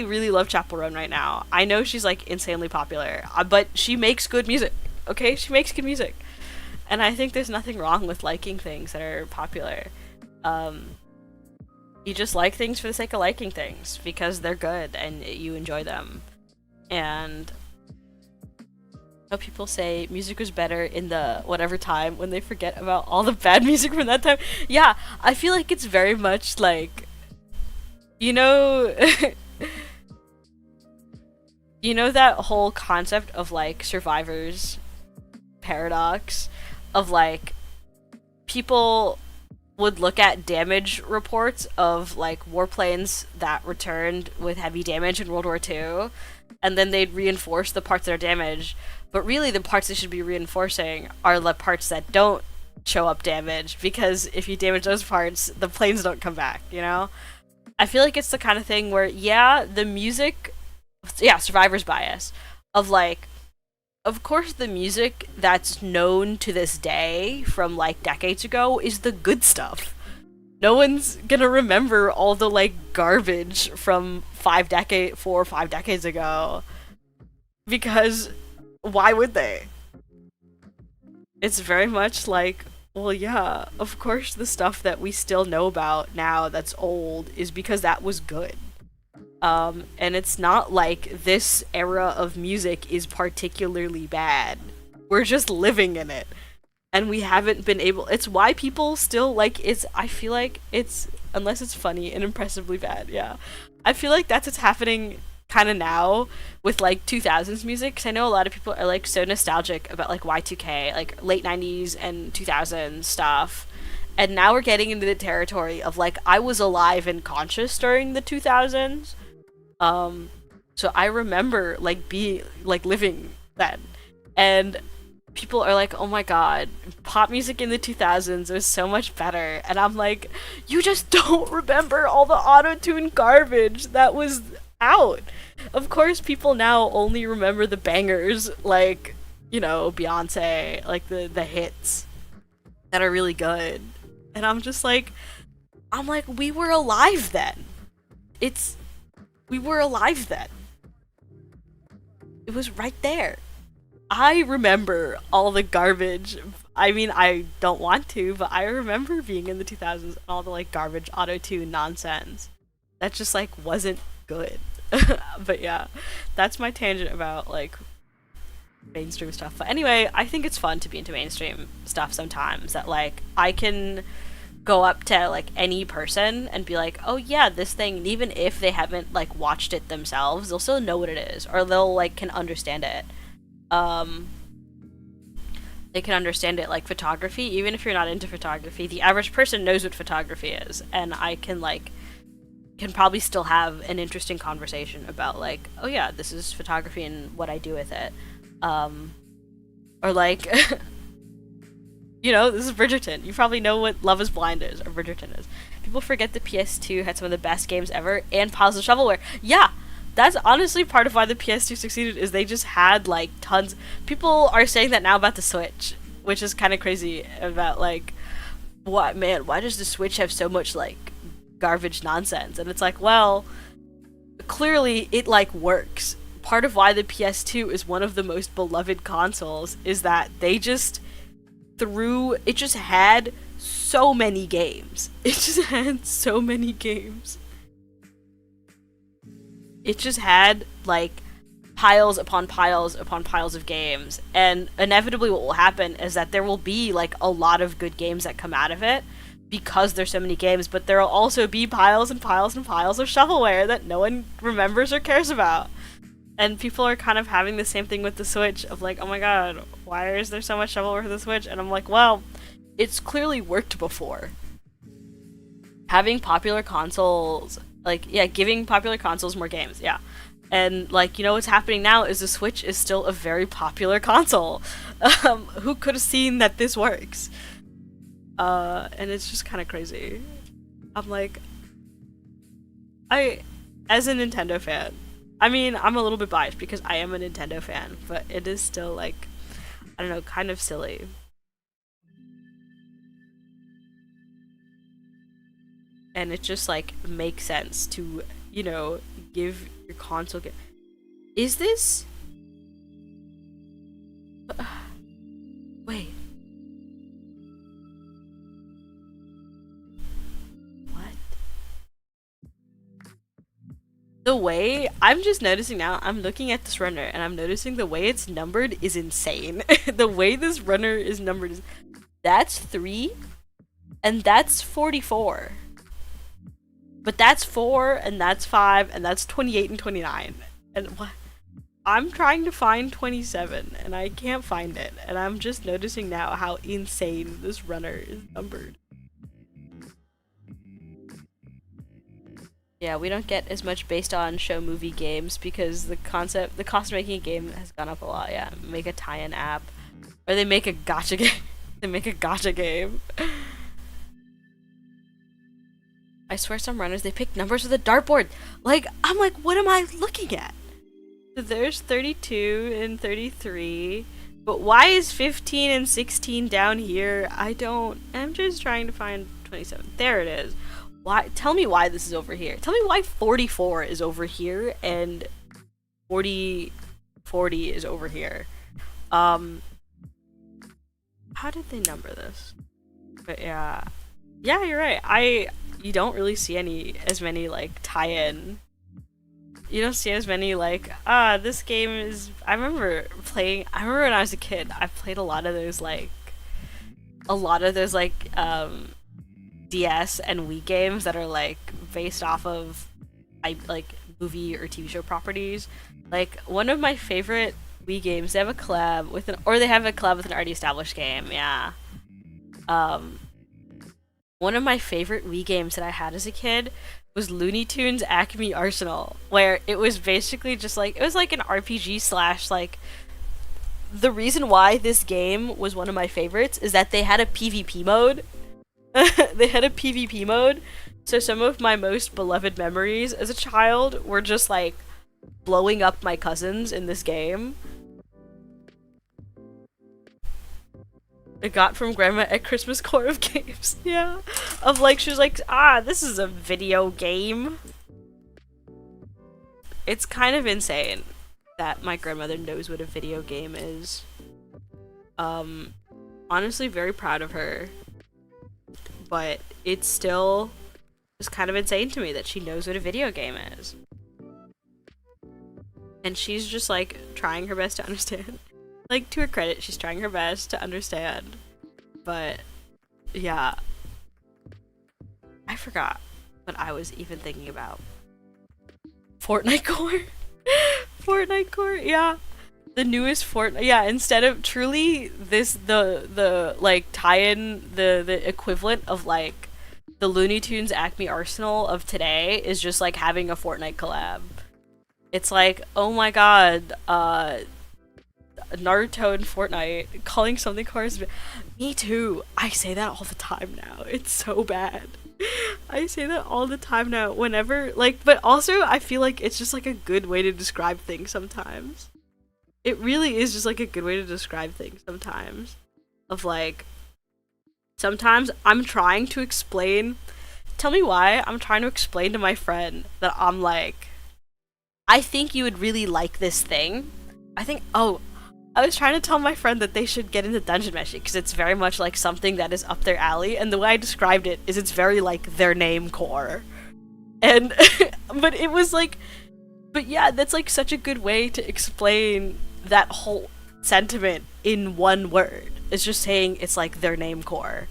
Speaker 1: really love Chappell Roan right now. I know she's like insanely popular, but she makes good music, okay? She makes good music. And I think there's nothing wrong with liking things that are popular. You just like things for the sake of liking things, because they're good and you enjoy them. And people say music was better in the whatever time when they forget about all the bad music from that time. Yeah, I feel like it's very much like, you know, you know that whole concept of like Survivor's paradox of like people would look at damage reports of like warplanes that returned with heavy damage in World War II, and then they'd reinforce the parts that are damaged. But really, the parts they should be reinforcing are the parts that don't show up damaged, because if you damage those parts, the planes don't come back, you know? I feel like it's the kind of thing where, yeah, the music... Yeah, survivor's bias. Of, like... Of course, the music that's known to this day from, like, decades ago is the good stuff. No one's gonna remember all the, like, garbage from 4 or 5 decades ago. Because... why would they? It's very much like, well, yeah, of course the stuff that we still know about now that's old is because that was good. And it's not like this era of music is particularly bad. We're just living in it. And we haven't been able... It's why people still, like, I feel like it's... Unless it's funny and impressively bad, yeah. I feel like that's what's happening kind of now with like 2000s music, because I know a lot of people are like so nostalgic about like Y2K, like late 90s and 2000s stuff, And now we're getting into the territory of like I was alive and conscious during the 2000s. So I remember like being like living then. And people are like, "Oh my god, pop music in the 2000s was so much better." And I'm like, "You just don't remember all the auto-tune garbage that was out." Of course, people now only remember the bangers like, you know, Beyonce, like the hits that are really good. And I'm like, we were alive then. We were alive then. It was right there. I remember all the garbage. I mean, I don't want to, but I remember being in the 2000s and all the like garbage auto-tune nonsense. That just like wasn't good. But yeah, that's my tangent about like mainstream stuff. But anyway, I think it's fun to be into mainstream stuff sometimes, that like I can go up to like any person and be like, "Oh yeah, this thing," and even if they haven't like watched it themselves, they'll still know what it is, or they'll like can understand it. They can understand it like photography. Even if you're not into photography, the average person knows what photography is, and I can probably still have an interesting conversation about like, "Oh yeah, this is photography and what I do with it." Or like you know, this is Bridgerton. You probably know what Love is Blind is, or Bridgerton is. People forget the PS2 had some of the best games ever, and piles of shovelware. Yeah, that's honestly part of why the PS2 succeeded, is they just had, like, tons. People are saying that now about the Switch, which is kind of crazy, about, like, what, man, why does the Switch have so much, like, garbage nonsense? And it's like, well, clearly it, like, works. Part of why the PS2 is one of the most beloved consoles is that they just it just had so many games. It just had so many games. It just had like piles upon piles upon piles of games, and inevitably what will happen is that there will be like a lot of good games that come out of it because there's so many games, but there will also be piles and piles and piles of shovelware that no one remembers or cares about. And people are kind of having the same thing with the Switch of like, "Oh my god, why is there so much shovelware for the Switch?" And I'm like, well, it's clearly worked before. Having popular consoles, like, yeah, giving popular consoles more games, yeah. And, like, you know what's happening now is the Switch is still a very popular console. Who could have seen that this works? And it's just kind of crazy. I'm like, as a Nintendo fan, I mean, I'm a little bit biased because I am a Nintendo fan, but it is still, like, I don't know, kind of silly. And it just, like, makes sense to, you know, give your console... Is this... Wait. The way, I'm just noticing now, I'm looking at this runner, and I'm noticing the way it's numbered is insane. The way this runner is numbered is... That's 3, and that's 44. But that's 4, and that's 5, and that's 28 and 29. And what? I'm trying to find 27, and I can't find it. And I'm just noticing now how insane this runner is numbered. Yeah, we don't get as much based on show movie games because the cost of making a game has gone up a lot. Yeah, make a tie-in app, or they make a gacha game. They make a gacha game. I swear, some runners they pick numbers with a dartboard. Like, I'm like, what am I looking at? So there's 32 and 33, but why is 15 and 16 down here? I'm just trying to find 27. There it is. Why? Tell me why this is over here. Tell me why 44 is over here and 40 is over here. How did they number this? But yeah, you're right. You don't really see as many like tie-in. You don't see as many like this game is. I remember when I was a kid. I played a lot of those DS and Wii games that are like based off of movie or TV show properties. Like one of my favorite Wii games, they have a collab with an already established game. Yeah. one of my favorite Wii games that I had as a kid was Looney Tunes Acme Arsenal, where it was basically just like, it was like an RPG slash like, the reason why this game was one of my favorites is that they had a PvP mode. They had a PvP mode, so some of my most beloved memories as a child were just like blowing up my cousins in this game. I got from Grandma at Christmas core of games. Yeah. Of like, she was like, this is a video game. It's kind of insane that my grandmother knows what a video game is. Honestly, very proud of her. But it's still just kind of insane to me that she knows what a video game is. And she's just like trying her best to understand. Like, to her credit, she's trying her best to understand. But, yeah. I forgot what I was even thinking about. Fortnite core? Fortnite core, yeah. The newest Fortnite, yeah, instead of truly this, the like, tie-in, the equivalent of, like, the Looney Tunes Acme Arsenal of today is just, like, having a Fortnite collab. It's like, oh my god, Naruto and Fortnite calling something cars. Me too. I say that all the time now. It's so bad. I say that all the time now. Whenever, like, but also I feel like it's just like a good way to describe things sometimes. It really is just like a good way to describe things sometimes. Of like, sometimes I'm trying to explain. Tell me why I'm trying to explain to my friend that I'm like, I think you would really like this thing. I was trying to tell my friend that they should get into Dungeon Meshi because it's very much like something that is up their alley, and the way I described it is it's very like their name core. And but it was like, but yeah, that's like such a good way to explain that whole sentiment in one word. It's just saying it's like their name core.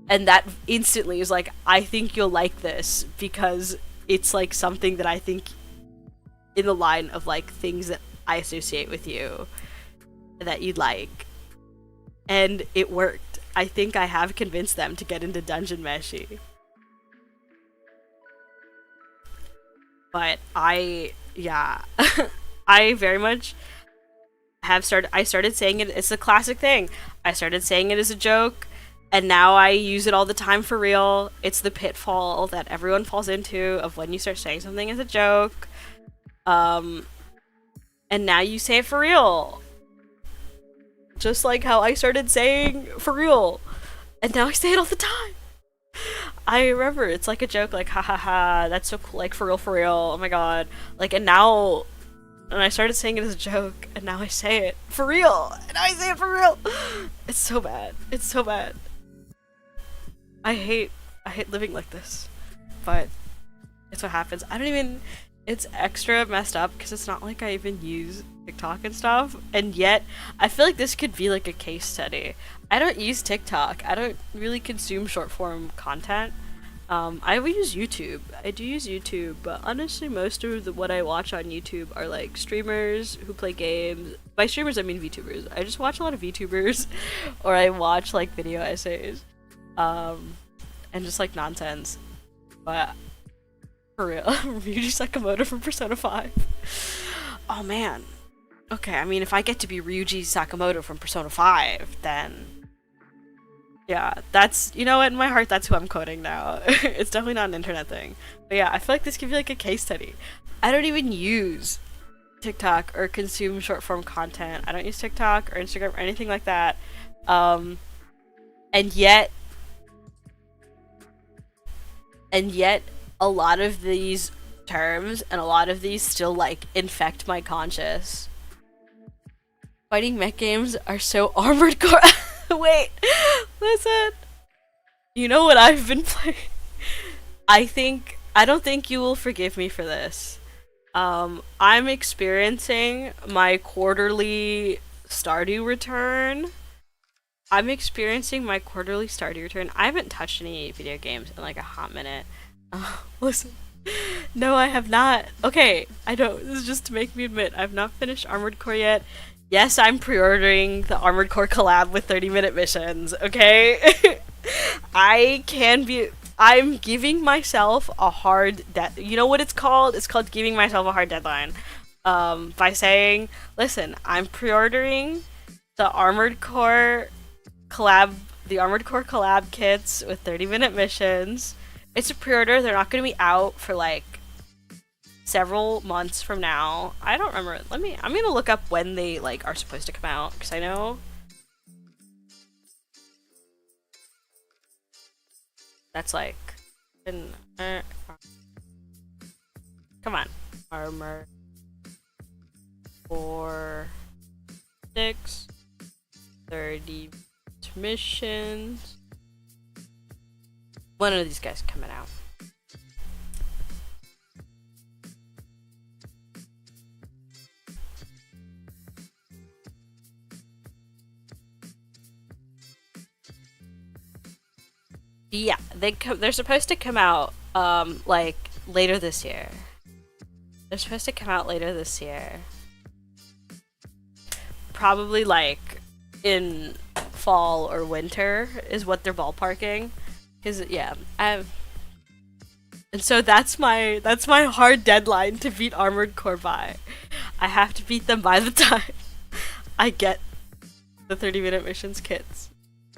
Speaker 1: And that instantly is like, I think you'll like this because it's like something that I think in the line of like things that I associate with you that you'd like. And it worked. I think I have convinced them to get into Dungeon Meshi. But yeah. I very much I started saying it, it's a classic thing. I started saying it as a joke, and now I use it all the time for real. It's the pitfall that everyone falls into of when you start saying something as a joke. And now you say it for real. Just like how I started saying for real. And now I say it all the time. I remember, it's like a joke, like, ha ha ha, that's so cool, like, for real, oh my god. Like, and I started saying it as a joke, and now I say it for real. And now I say it for real. It's so bad. It's so bad. I hate living like this. But it's what happens. It's extra messed up because it's not like I even use TikTok and stuff, and yet I feel like this could be like a case study. I don't use TikTok. I don't really consume short form content. I will use YouTube. I do use YouTube, but honestly most of what I watch on YouTube are like streamers who play games. By streamers I mean VTubers. I just watch a lot of VTubers or I watch like video essays and just like nonsense. But for real, Ryuji Sakamoto from Persona 5. Oh man. Okay, I mean, if I get to be Ryuji Sakamoto from Persona 5, then yeah, that's, you know what, in my heart, that's who I'm quoting now. It's definitely not an internet thing. But yeah, I feel like this could be like a case study. I don't even use TikTok or consume short form content. I don't use TikTok or Instagram or anything like that. And yet a lot of these terms and a lot of these still like infect my conscious. Fighting mech games are so armored core. Wait, listen. You know what I've been playing? I don't think you will forgive me for this. I'm experiencing my quarterly Stardew return. I haven't touched any video games in like a hot minute. Listen. No, I have not. Okay, I don't. This is just to make me admit, I've not finished Armored Core yet. Yes, I'm pre-ordering the Armored Core collab with 30-minute missions, okay? I can be. I'm giving myself a hard You know what it's called? It's called giving myself a hard deadline. By saying, listen, I'm pre-ordering the Armored Core collab, the Armored Core collab kits with 30-minute missions. It's a pre-order. They're not going to be out for like several months from now. I don't remember. I'm going to look up when they like are supposed to come out because I know that's like come on. Armor 4 6 30 missions. One of these guys coming out. Yeah, they're supposed to come out like later this year. They're supposed to come out later this year. Probably like in fall or winter is what they're ballparking. Cause yeah, and so that's my hard deadline to beat Armored Core by. I have to beat them by the time I get the 30-minute missions kits.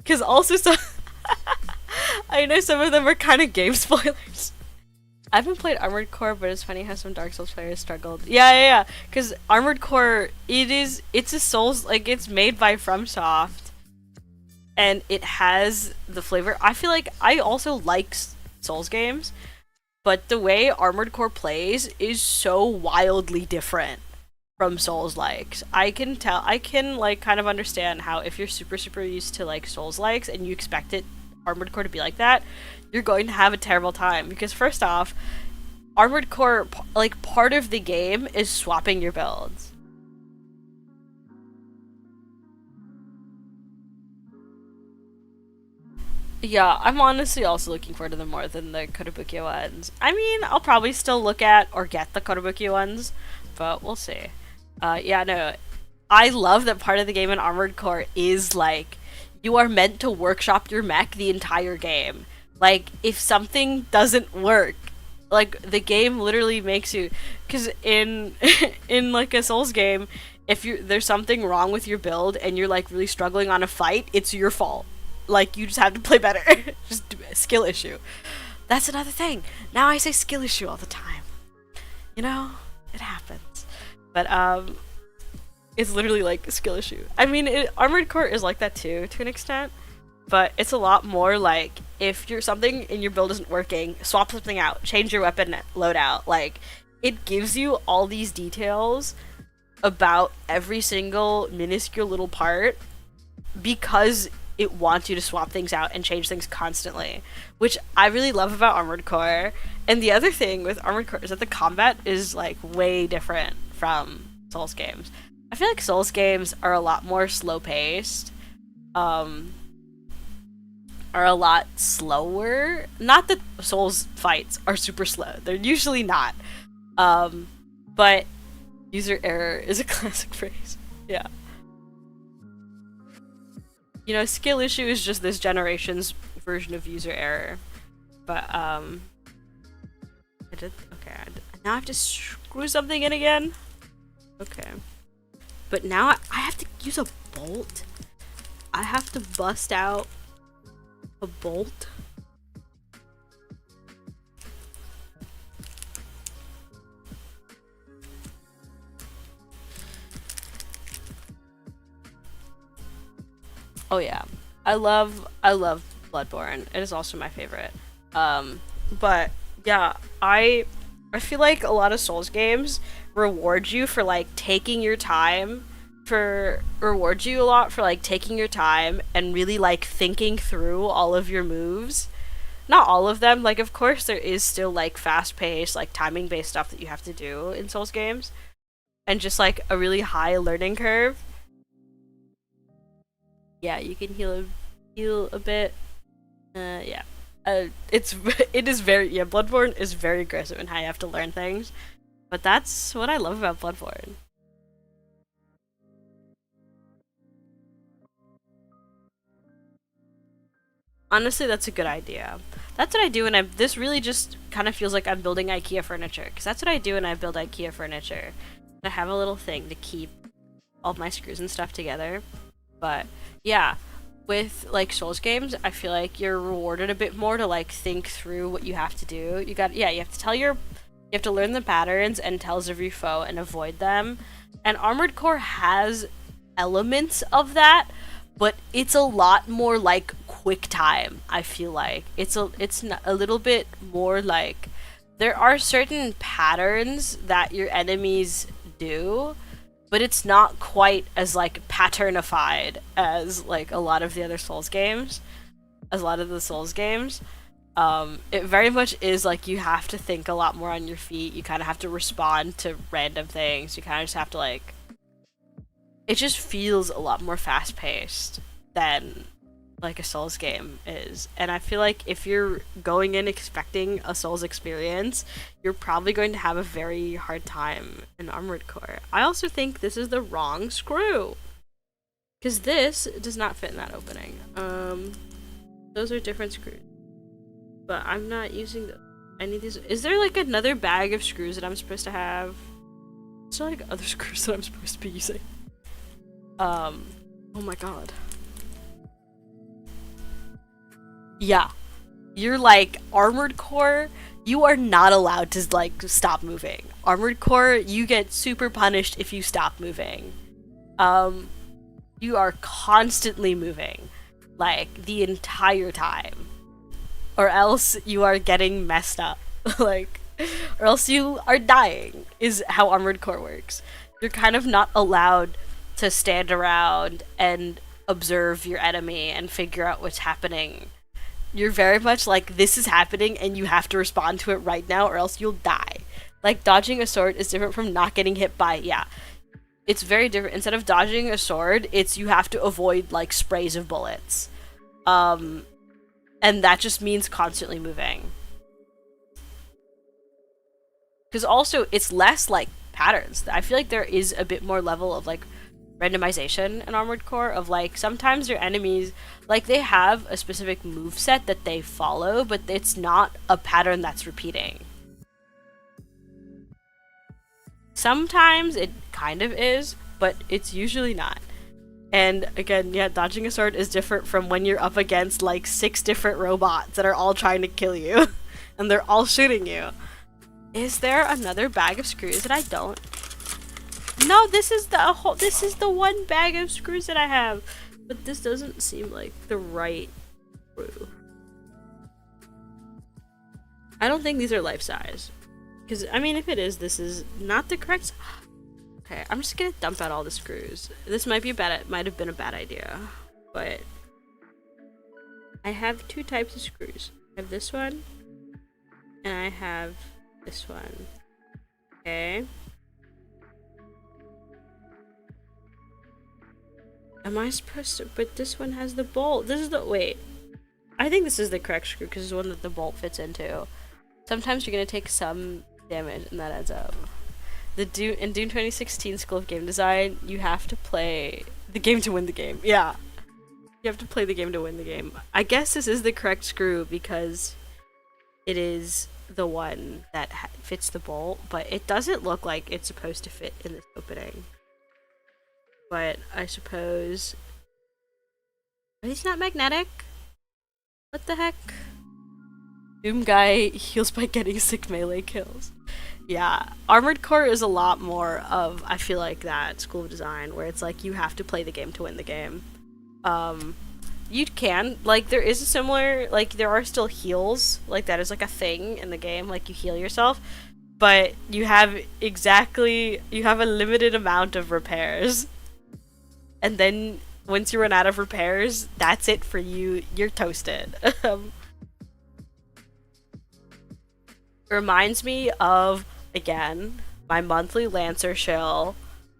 Speaker 1: Cause also I know some of them are kind of game spoilers. I haven't played Armored Core, but it's funny how some Dark Souls players struggled. Yeah. Because Armored Core, it's a Souls, like, it's made by FromSoft. And it has the flavor. I feel like I also like Souls games, but the way Armored Core plays is so wildly different from Souls-likes. I can, like, kind of understand how if you're super used to, like, Souls-likes and you expect Armored Core to be like that, you're going to have a terrible time because first off, Armored Core, like, part of the game is swapping your builds. Yeah, I'm honestly also looking forward to them more than the Kotobukiya ones. I mean, I'll probably still look at or get the Kotobukiya ones, but we'll see. Yeah, no, I love that part of the game in Armored Core is like you are meant to workshop your mech the entire game. Like, if something doesn't work, like, the game literally makes you... Because in, in, like, a Souls game, if there's something wrong with your build and you're, like, really struggling on a fight, it's your fault. Like, you just have to play better. Just a skill issue. That's another thing. Now I say skill issue all the time. You know? It happens. But, it's literally, like, a skill issue. I mean, Armored Core is like that, too, to an extent. But it's a lot more like, if something in your build isn't working, swap something out, change your weapon loadout. Like, it gives you all these details about every single minuscule little part because it wants you to swap things out and change things constantly, which I really love about Armored Core. And the other thing with Armored Core is that the combat is, like, way different from Souls games. I feel like Souls games are a lot more slow-paced. Are a lot slower. Not that Souls fights are super slow. They're usually not. But user error is a classic phrase. Yeah. You know, skill issue is just this generation's version of user error. But, now I have to screw something in again? Okay. But now I have to use a bolt? I have to bust out a bolt? Oh yeah. I love Bloodborne. It is also my favorite. But yeah, I feel like a lot of Souls games reward you for like taking your time reward you a lot for like taking your time and really like thinking through all of your moves. Not all of them, like of course there is still like fast-paced, like timing-based stuff that you have to do in Souls games, and just like a really high learning curve. Yeah, you can heal a bit. Yeah. It is very, yeah, Bloodborne is very aggressive in how you have to learn things, but that's what I love about Bloodborne. Honestly, that's a good idea. That's what I do when I. This really just kind of feels like I'm building IKEA furniture, because that's what I do when I build IKEA furniture. I have a little thing to keep all my screws and stuff together. But yeah, with like Souls games, I feel like you're rewarded a bit more to like think through what you have to do. You have to you have to learn the patterns and tells of your foe and avoid them. And Armored Core has elements of that, but it's a lot more like quick time. I feel like it's a little bit more like there are certain patterns that your enemies do, but it's not quite as like patternified as like a lot of the other Souls games. As a lot of the Souls games. It very much is like you have to think a lot more on your feet. You kind of have to respond to random things. You kind of just have to like. It just feels a lot more fast paced than like a Souls game is. And I feel like if you're going in expecting a Souls experience, you're probably going to have a very hard time in Armored Core. I also think this is the wrong screw, because this does not fit in that opening. Those are different screws. But I'm not using any of these. Is there like another bag of screws that I'm supposed to have? Is there like other screws that I'm supposed to be using? Oh my god. Yeah. You're like, Armored Core, you are not allowed to like stop moving. Armored Core, you get super punished if you stop moving. You are constantly moving. Like, the entire time. Or else you are getting messed up. Like, or else you are dying, is how Armored Core works. You're kind of not allowed to stand around and observe your enemy and figure out what's happening. You're very much like, this is happening and you have to respond to it right now or else you'll die. Like, dodging a sword is different from not getting hit by, yeah. It's very different. Instead of dodging a sword, it's you have to avoid, like, sprays of bullets. And that just means constantly moving. Because also, it's less, like, patterns. I feel like there is a bit more level of, like, randomization in Armored Core of, like, sometimes your enemies, like, they have a specific moveset that they follow, but it's not a pattern that's repeating. Sometimes it kind of is, but it's usually not. And again, yeah, dodging a sword is different from when you're up against like 6 different robots that are all trying to kill you and they're all shooting you. Is there another bag of screws that I don't? No, this is the one bag of screws that I have. But this doesn't seem like the right screw. I don't think these are life size. Because, I mean, if it is, this is not the correct. Okay, I'm just gonna dump out all the screws. This might have been a bad idea, but I have 2 types of screws. I have this one, and I have this one. Okay. Am I supposed to? But this one has the bolt. This is the wait. I think this is the correct screw because it's the one that the bolt fits into. Sometimes you're gonna take some damage, and that adds up. In Dune 2016 School of Game Design, you have to play the game to win the game. Yeah. You have to play the game to win the game. I guess this is the correct screw because it is the one that fits the bolt, but it doesn't look like it's supposed to fit in this opening. But I suppose... Are these not magnetic? What the heck? Doom guy heals by getting sick melee kills. Yeah, Armored Core is a lot more of, I feel like, that School of Design, where it's like, you have to play the game to win the game. You can, like, there is a similar, like, there are still heals, like, that is, like, a thing in the game, like, you heal yourself, but you have a limited amount of repairs. And then, once you run out of repairs, that's it for you, you're toasted. Reminds me of, again, my monthly Lancer shill.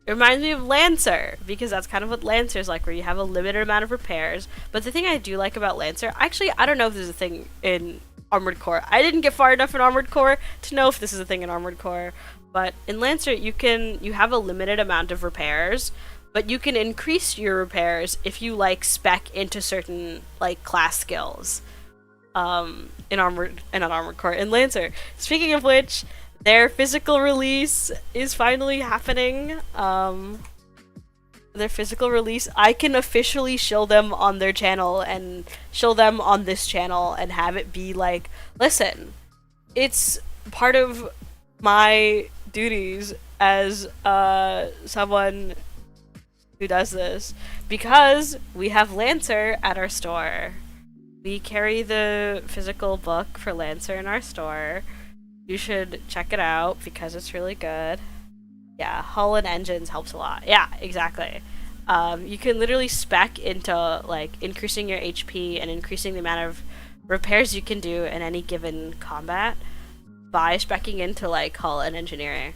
Speaker 1: It reminds me of Lancer, because that's kind of what Lancer's like, where you have a limited amount of repairs. But the thing I do like about Lancer, actually, I don't know if there's a thing in Armored Core. I didn't get far enough in Armored Core to know if this is a thing in Armored Core. But in Lancer, you have a limited amount of repairs, but you can increase your repairs if you like spec into certain like class skills. In Armored Core and Lancer. Speaking of which, their physical release is finally happening. Their physical release, I can officially show them on their channel and show them on this channel and have it be like, listen, it's part of my duties as someone who does this, because we have Lancer at our store. We carry the physical book for Lancer in our store. You should check it out because it's really good. Yeah, hull and engines helps a lot. Yeah, exactly. You can literally spec into like increasing your HP and increasing the amount of repairs you can do in any given combat by specking into like hull and engineering.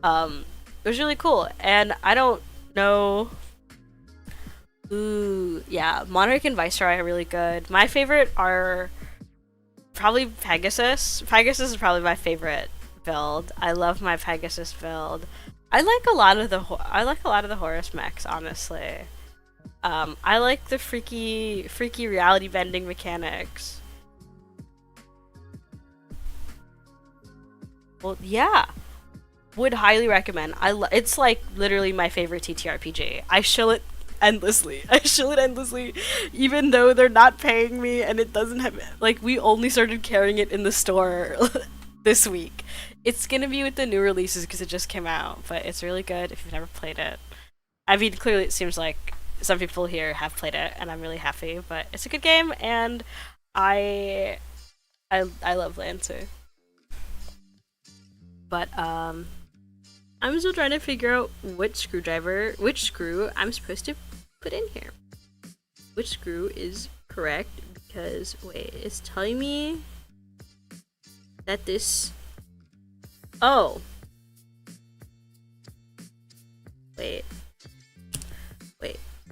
Speaker 1: It was really cool, and I don't know. Ooh, yeah, Monarch and Viceroy are really good. My favorite are probably Pegasus. Pegasus is probably my favorite build. I love my Pegasus build. I like a lot of the Horus mechs, honestly. I like the freaky reality bending mechanics. Well, yeah, would highly recommend. It's like literally my favorite TTRPG. I shill it endlessly. Even though they're not paying me and it doesn't have, like, we only started carrying it in the store this week. It's gonna be with the new releases because it just came out, but it's really good if you've never played it. I mean, clearly it seems like some people here have played it, and I'm really happy, but it's a good game, and I love Lancer. But, I'm still trying to figure out which screw I'm supposed to put in here. Which screw is correct, because, wait, it's telling me that this... Oh. Wait,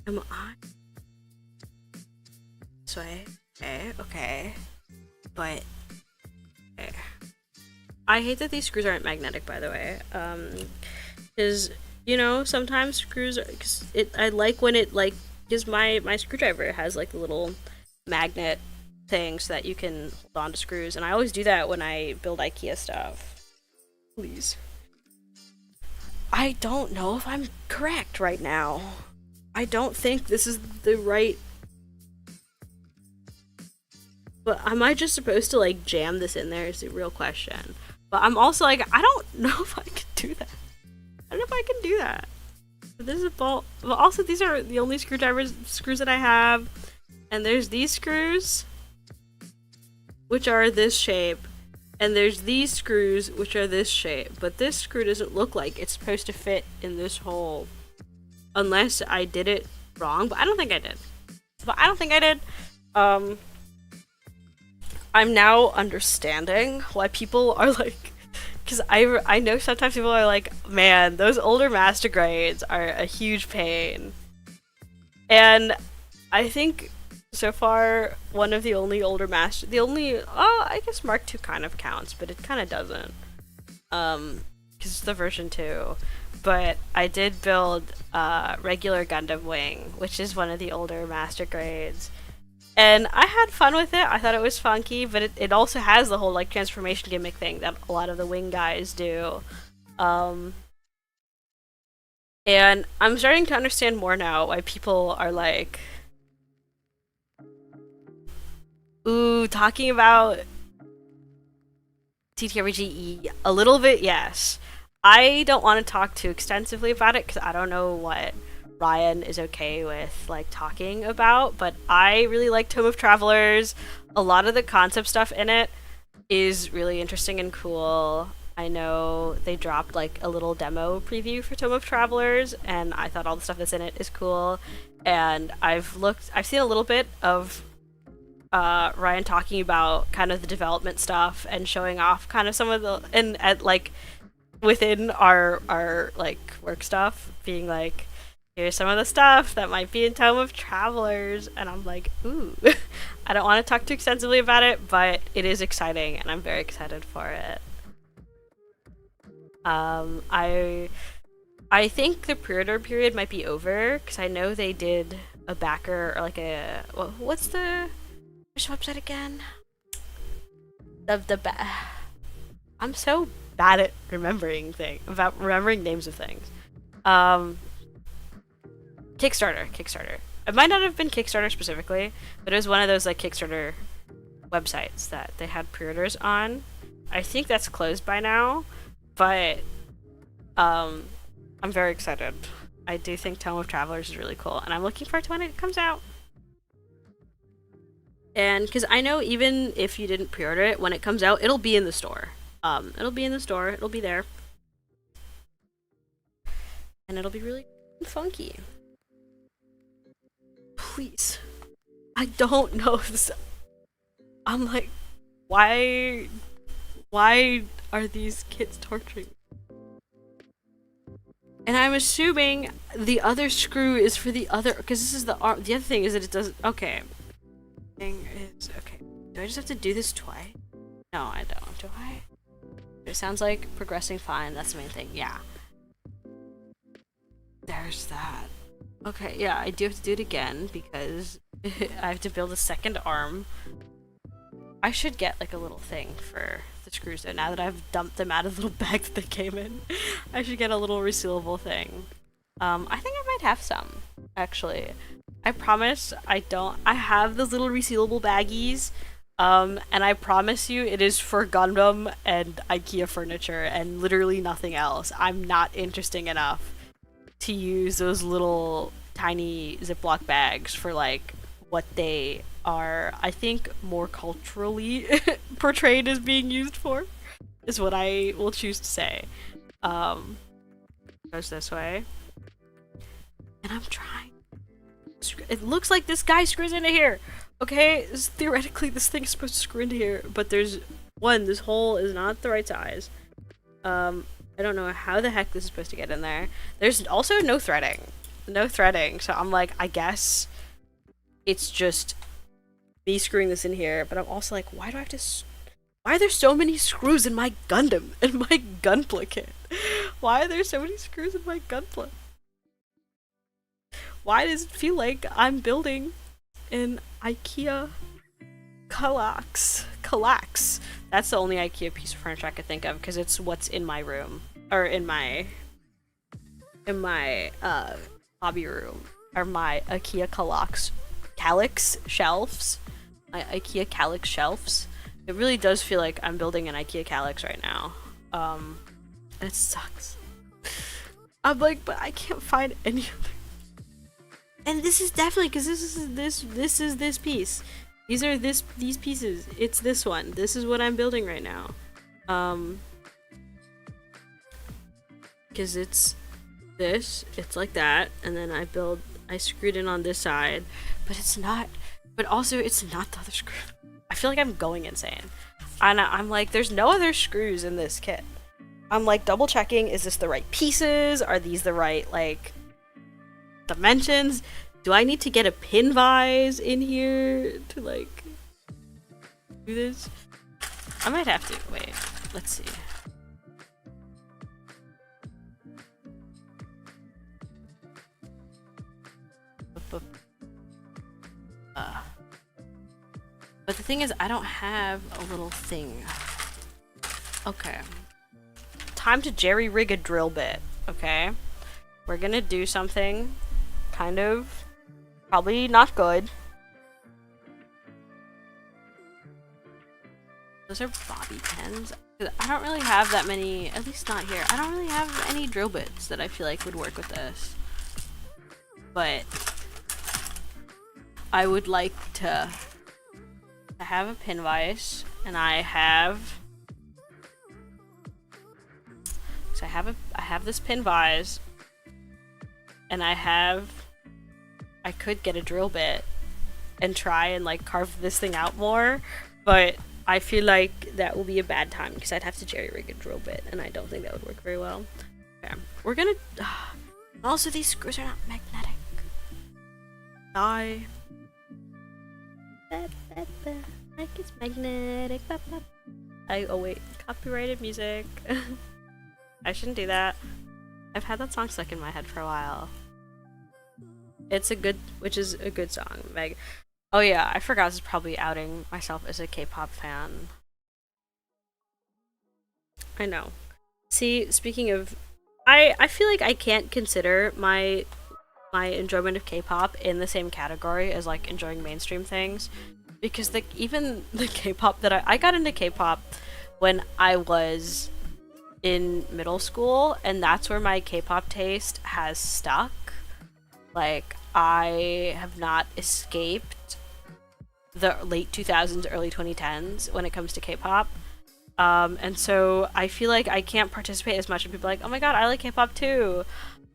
Speaker 1: am I... This way? Okay. But... Okay. I hate that these screws aren't magnetic, by the way. Because, you know, sometimes screws are... I like when it, like... Because my screwdriver has, like, a little magnet thing so that you can hold on to screws. And I always do that when I build IKEA stuff. Please. I don't know if I'm correct right now. I don't think this is the right... But am I just supposed to, like, jam this in there is the real question. But I'm also like, I don't know if I can do that. I don't know if I can do that. But this is a bolt. But also, these are the only screws that I have. And there's these screws, which are this shape. And there's these screws, which are this shape. But this screw doesn't look like it's supposed to fit in this hole. Unless I did it wrong. But I don't think I did. I'm now understanding why people are like... Because I know sometimes people are like, man, those older master grades are a huge pain. And I think... So far, one of the only older master... I guess Mark II kind of counts, but it kind of doesn't. Because it's the version 2. But I did build regular Gundam Wing, which is one of the older master grades. And I had fun with it. I thought it was funky, but it also has the whole, like, transformation gimmick thing that a lot of the Wing guys do. And I'm starting to understand more now why people are like... Ooh, talking about TTRPG a little bit, yes. I don't want to talk too extensively about it because I don't know what Ryan is okay with, like, talking about, but I really like Tome of Travelers. A lot of the concept stuff in it is really interesting and cool. I know they dropped, like, a little demo preview for Tome of Travelers, and I thought all the stuff that's in it is cool. And I've seen a little bit of Ryan talking about kind of the development stuff and showing off kind of some of the, and at, like, within our like work stuff, being like, here's some of the stuff that might be in Tome of Travelers, and I'm like, ooh. I don't want to talk too extensively about it, but it is exciting and I'm very excited for it. I think the pre-order period might be over because I know they did a backer or like a what's the which website again? I'm so bad at remembering names of things. Kickstarter. It might not have been Kickstarter specifically, but it was one of those like Kickstarter websites that they had pre-orders on. I think that's closed by now, but I'm very excited. I do think Tome of Travelers is really cool, and I'm looking forward to when it comes out. And because I know even if you didn't pre-order it, when it comes out, it'll be in the store. It'll be in the store. It'll be there, and it'll be really funky. Please, I don't know this. I'm like, why are these kids torturing me? And I'm assuming the other screw is for the other, because this is the arm. The other thing is that it doesn't. Okay. Thing is okay. Do I just have to do this twice? No, I don't. Do I? It sounds like progressing fine. That's the main thing. Yeah. There's that. Okay. Yeah, I do have to do it again because I have to build a second arm. I should get like a little thing for the screws though, now that I've dumped them out of the little bag that they came in. I should get a little resealable thing. I think I might have some, actually. I promise I don't. I have those little resealable baggies, and I promise you it is for Gundam and IKEA furniture and literally nothing else. I'm not interesting enough to use those little tiny Ziploc bags for like what they are, I think, more culturally portrayed as being used for, is what I will choose to say. Goes this way. And I'm trying. It looks like this guy screws into here! Okay, theoretically this thing is supposed to screw into here, but there's one, this hole is not the right size. I don't know how the heck this is supposed to get in there. There's also no threading. No threading, so I'm like, I guess it's just me screwing this in here, but I'm also like, why do I have to why are there so many screws in my Gundam, in my Gunpla kit? Why are there so many screws in my Gunpla? Why does it feel like I'm building an IKEA Kallax? That's the only IKEA piece of furniture I could think of, because it's what's in my room. Or in my hobby room. Or my IKEA Kallax shelves. My IKEA Kallax shelves. It really does feel like I'm building an IKEA Kallax right now. It sucks. I'm like, but I can't find any other. And this is definitely, because this is this piece. These are these pieces. It's this one. This is what I'm building right now. Because it's this, it's like that, and then I screwed in on this side, but it's not, but also it's not the other screw. I feel like I'm going insane. And I'm like, there's no other screws in this kit. I'm like double checking, is this the right pieces? Are these the right, like, dimensions? Do I need to get a pin vise in here to like do this? I might have to. Wait, let's see. But the thing is, I don't have a little thing. Okay. Time to jerry-rig a drill bit, okay? We're gonna do something kind of probably not good. Those are bobby pins. I don't really have that many, at least not here. I don't really have any drill bits that I feel like would work with this. But I would like to have a pin vise, and I have this pin vise, and I could get a drill bit and try and like carve this thing out more, but I feel like that will be a bad time because I'd have to jerry-rig a drill bit, and I don't think that would work very well. Okay, we're gonna also these screws are not magnetic. Like it's magnetic. Oh wait, copyrighted music. I shouldn't do that. I've had that song stuck in my head for a while. Which is a good song, Meg. Oh yeah, I forgot, this is probably outing myself as a K-pop fan. I know. See, speaking of, I feel like I can't consider my enjoyment of K-pop in the same category as like enjoying mainstream things, because even the K-pop that I got into K-pop when I was in middle school, and that's where my K-pop taste has stuck. Like, I have not escaped the late 2000s, early 2010s when it comes to K-pop. And so I feel like I can't participate as much in people like, oh my god, I like K-pop too.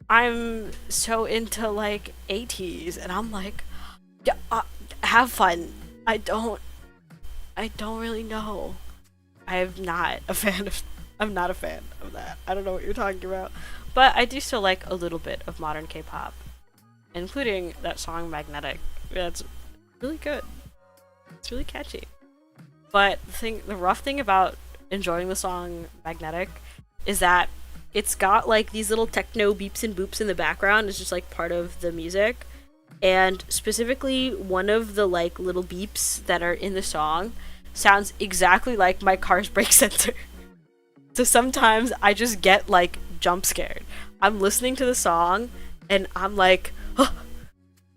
Speaker 1: I'm so into like 80s, and I'm like, yeah, have fun. I don't really know. I'm not a fan of that. I don't know what you're talking about. But I do still like a little bit of modern K-pop, including that song Magnetic. That's really good. It's really catchy. But the rough thing about enjoying the song Magnetic is that it's got like these little techno beeps and boops in the background. It's just like part of the music. And specifically, one of the like little beeps that are in the song sounds exactly like my car's brake sensor. So sometimes I just get like jump scared. I'm listening to the song and I'm like, oh,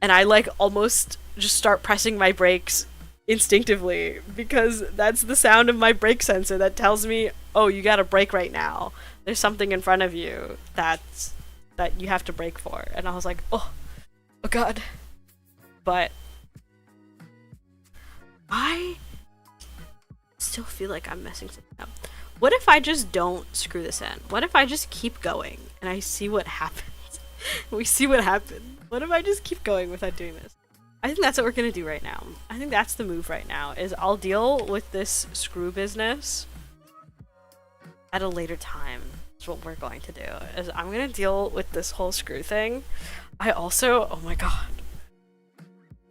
Speaker 1: and I like almost just start pressing my brakes instinctively, because that's the sound of my brake sensor that tells me, oh, you gotta brake right now. There's something in front of you that you have to brake for. And I was like, oh god. But I still feel like I'm messing something up. What if I just don't screw this in? What if I just keep going and I see what happens? We see what happened. What if I just keep going without doing this? I think that's what we're gonna do right now. I think that's the move right now, is I'll deal with this screw business at a later time. That's what we're going to do, is I'm gonna deal with this whole screw thing. I also, oh my god,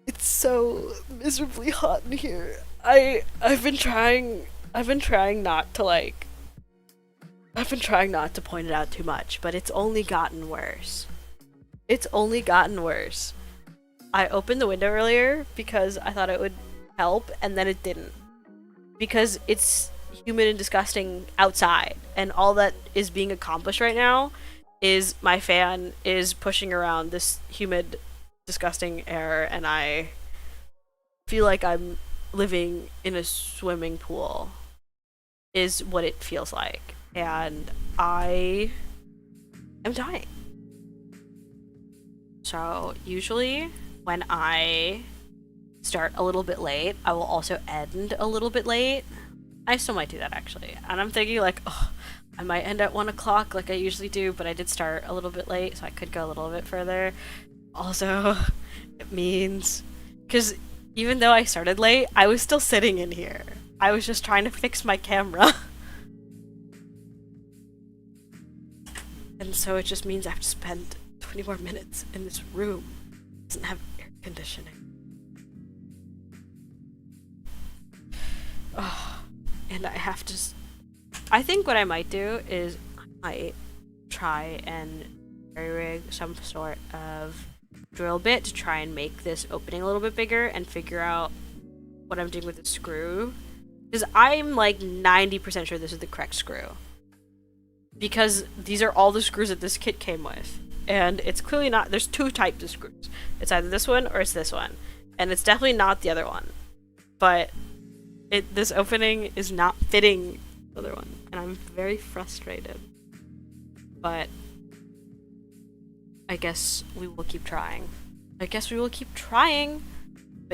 Speaker 1: it's so miserably hot in here. I've been trying not to like, I've been trying not to point it out too much, but it's only gotten worse. It's only gotten worse. I opened the window earlier because I thought it would help, and then it didn't. Because it's humid and disgusting outside, and all that is being accomplished right now is my fan is pushing around this humid, disgusting air, and I feel like I'm living in a swimming pool, is what it feels like. And I am dying. So usually when I start a little bit late, I will also end a little bit late. I still might do that actually. And I'm thinking like, oh, I might end at 1 o'clock like I usually do, but I did start a little bit late, so I could go a little bit further. Also, it means, because even though I started late, I was still sitting in here. I was just trying to fix my camera. And so it just means I have to spend 20 more minutes in this room. It doesn't have air conditioning. Oh, and I have to... I think what I might do is I might try and rig some sort of drill bit to try and make this opening a little bit bigger and figure out what I'm doing with the screw. Because I'm like 90% sure this is the correct screw. Because these are all the screws that this kit came with. And it's clearly not, there's two types of screws. It's either this one or it's this one. And it's definitely not the other one. But this opening is not fitting the other one. And I'm very frustrated. But I guess we will keep trying. But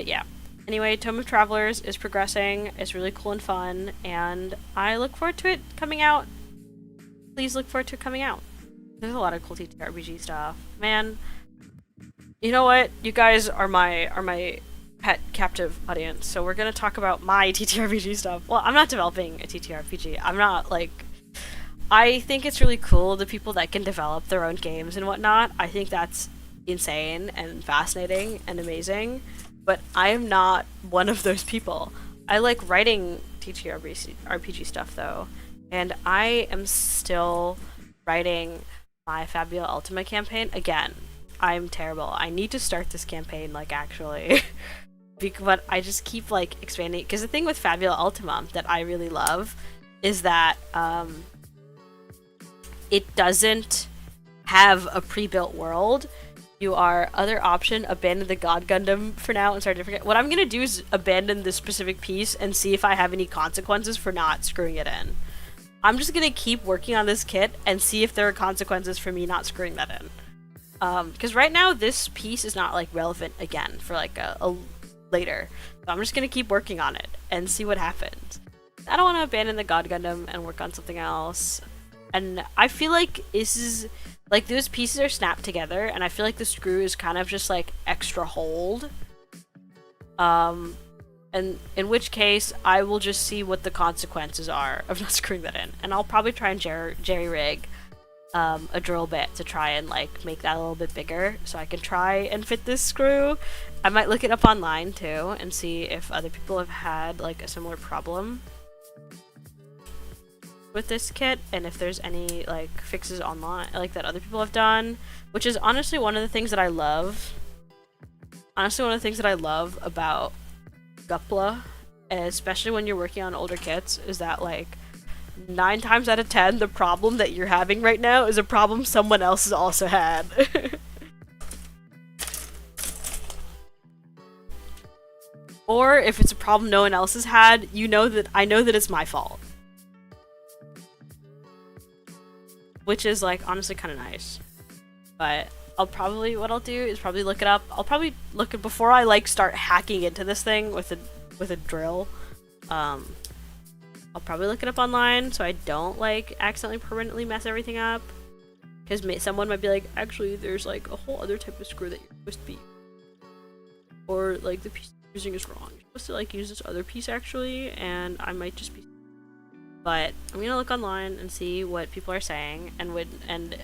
Speaker 1: yeah. Anyway, Tome of Travelers is progressing. It's really cool and fun. And I look forward to it coming out. Please look forward to it coming out. There's a lot of cool TTRPG stuff. Man, you know what? You guys are my pet captive audience, so we're gonna talk about my TTRPG stuff. Well, I'm not developing a TTRPG. I'm not, like... I think it's really cool, the people that can develop their own games and whatnot. I think that's insane and fascinating and amazing, but I am not one of those people. I like writing TTRPG stuff, though, and I am still writing my Fabula Ultima campaign. Again, I'm terrible. I need to start this campaign, like, actually. But I just keep, like, expanding. Because the thing with Fabula Ultima that I really love is that it doesn't have a pre-built world. You are other option, abandon the God Gundam for now and start a different. What I'm gonna do is abandon this specific piece and see if I have any consequences for not screwing it in. I'm just gonna keep working on this kit and see if there are consequences for me not screwing that in. Because right now this piece is not like relevant again for like a later. So I'm just gonna keep working on it and see what happens. I don't want to abandon the God Gundam and work on something else. And I feel like this is like those pieces are snapped together, and I feel like the screw is kind of just like extra hold. And in which case, I will just see what the consequences are of not screwing that in. And I'll probably try and jerry-rig a drill bit to try and like make that a little bit bigger so I can try and fit this screw. I might look it up online too and see if other people have had like a similar problem with this kit, and if there's any like fixes online like that other people have done, which is honestly one of the things that I love. Honestly, one of the things that I love about Gupla, especially when you're working on older kits, is that like 9 times out of 10 the problem that you're having right now is a problem someone else has also had. Or if it's a problem no one else has had, you know that I know that it's my fault. Which is like honestly kind of nice. But what I'll do is probably look it up. I'll probably look at before I like start hacking into this thing with a drill. I'll probably look it up online so I don't like accidentally permanently mess everything up. Because someone might be like, actually there's like a whole other type of screw that you're supposed to be. Or like the piece you're using is wrong. You're supposed to like use this other piece actually, and I might just be. But I'm gonna look online and see what people are saying, and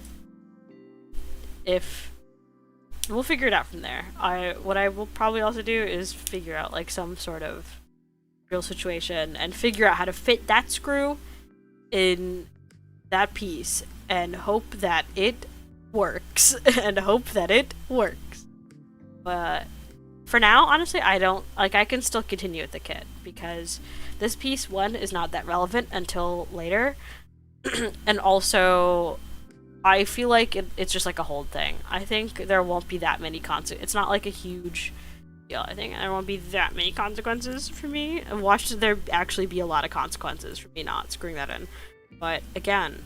Speaker 1: if we'll figure it out from there. What I will probably also do is figure out like some sort of real situation and figure out how to fit that screw in that piece and hope that it works and hope that it works. But for now, honestly, I can still continue with the kit because this piece, one, is not that relevant until later, and also I feel like it's just like a hold thing. I think there won't be that many consequences. It's not like a huge deal. I think there won't be that many consequences for me. And watch there actually be a lot of consequences for me not screwing that in. But again,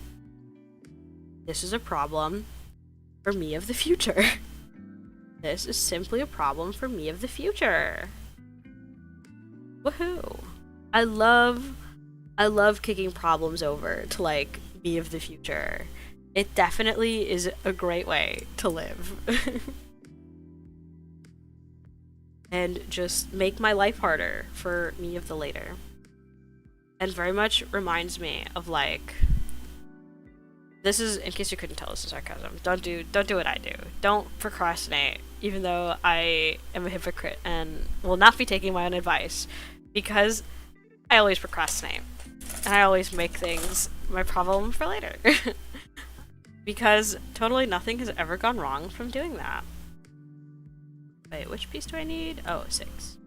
Speaker 1: this is a problem for me of the future. This is simply a problem for me of the future. Woohoo! I love kicking problems over to like me of the future. It definitely is a great way to live. And just make my life harder for me of the later. And very much reminds me of like, this is, in case you couldn't tell, this is sarcasm. Don't do what I do. Don't procrastinate, even though I am a hypocrite and will not be taking my own advice, because I always procrastinate. And I always make things my problem for later. Because totally nothing has ever gone wrong from doing that. Wait, which piece do I need? Oh, 6.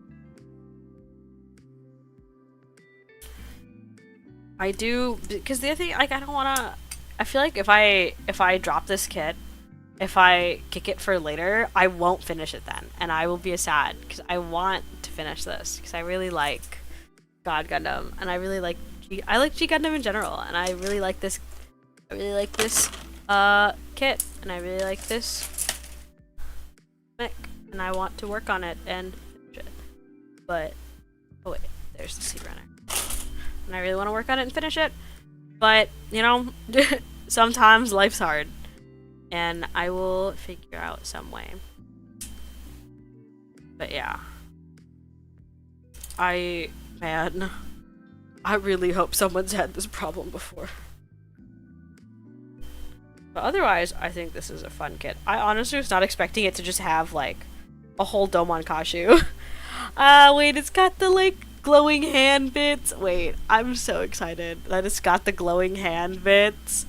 Speaker 1: I do, because the other thing, like, I don't want to, I feel like if I drop this kit, if I kick it for later, I won't finish it then. And I will be sad, because I want to finish this, because I really like God Gundam, and I really like I like G Gundam in general, and I really like this kit, and I really like this mech, and I want to work on it and finish it. But oh wait, there's the Sea Runner. And I really want to work on it and finish it. But, you know, sometimes life's hard. And I will figure out some way. But yeah. Man, I really hope someone's had this problem before. But otherwise, I think this is a fun kit. I honestly was not expecting it to just have, like, a whole Domon Kasshu. Wait, it's got the, like, glowing hand bits. Wait, I'm so excited that it's got the glowing hand bits.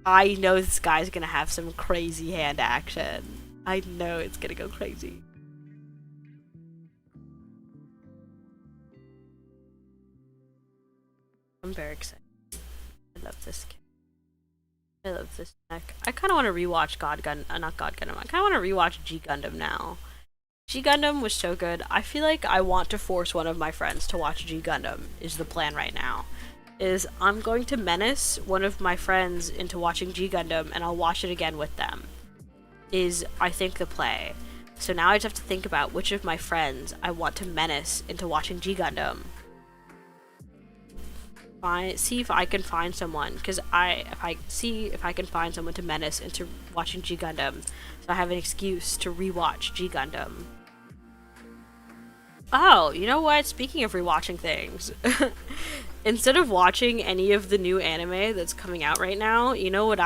Speaker 1: I know this guy's gonna have some crazy hand action. I know it's gonna go crazy. I'm very excited. I love this kid. I love this deck. I kind of want to rewatch not God Gundam. I kind of want to rewatch G Gundam now. G Gundam was so good. I feel like I want to force one of my friends to watch G Gundam is the plan right now. I'm going to menace one of my friends into watching G Gundam and I'll watch it again with them. I think, the play. So now I just have to think about which of my friends I want to menace into watching G Gundam. See if I can find someone, because if I can find someone to menace into watching G Gundam, so I have an excuse to rewatch G Gundam. Oh, you know what? Speaking of rewatching things, instead of watching any of the new anime that's coming out right now, you know what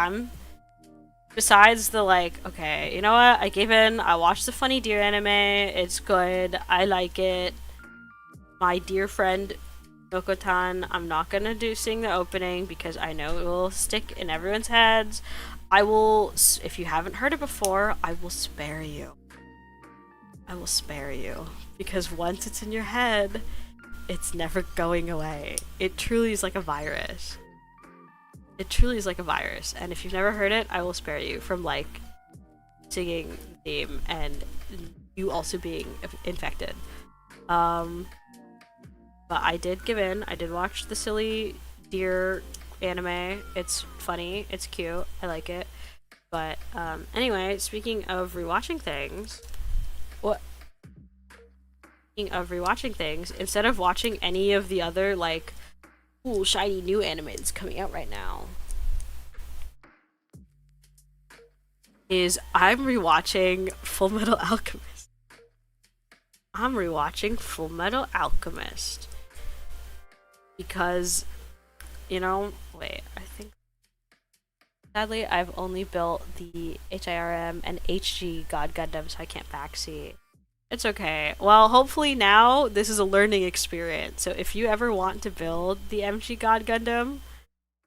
Speaker 1: besides the okay, you know what? I gave in. I watched the Funny Deer anime. It's good. I like it. My dear friend Nokotan, I'm not gonna sing the opening because I know it will stick in everyone's heads. I will, if you haven't heard it before, I will spare you. I will spare you. Because once it's in your head, it's never going away. It truly is like a virus. It truly is like a virus. And if you've never heard it, I will spare you from singing the theme and you also being infected. But I did give in. I did watch the Silly Deer anime. It's funny. It's cute. I like it. But anyway, speaking of rewatching things, instead of watching any of the other cool shiny new anime that's coming out right now, I'm rewatching Fullmetal Alchemist. I'm rewatching Fullmetal Alchemist. Because, wait, I think sadly I've only built the HIRM and HG God Gundam, so I can't backseat. It's okay. Well, hopefully now this is a learning experience. So if you ever want to build the MG God Gundam,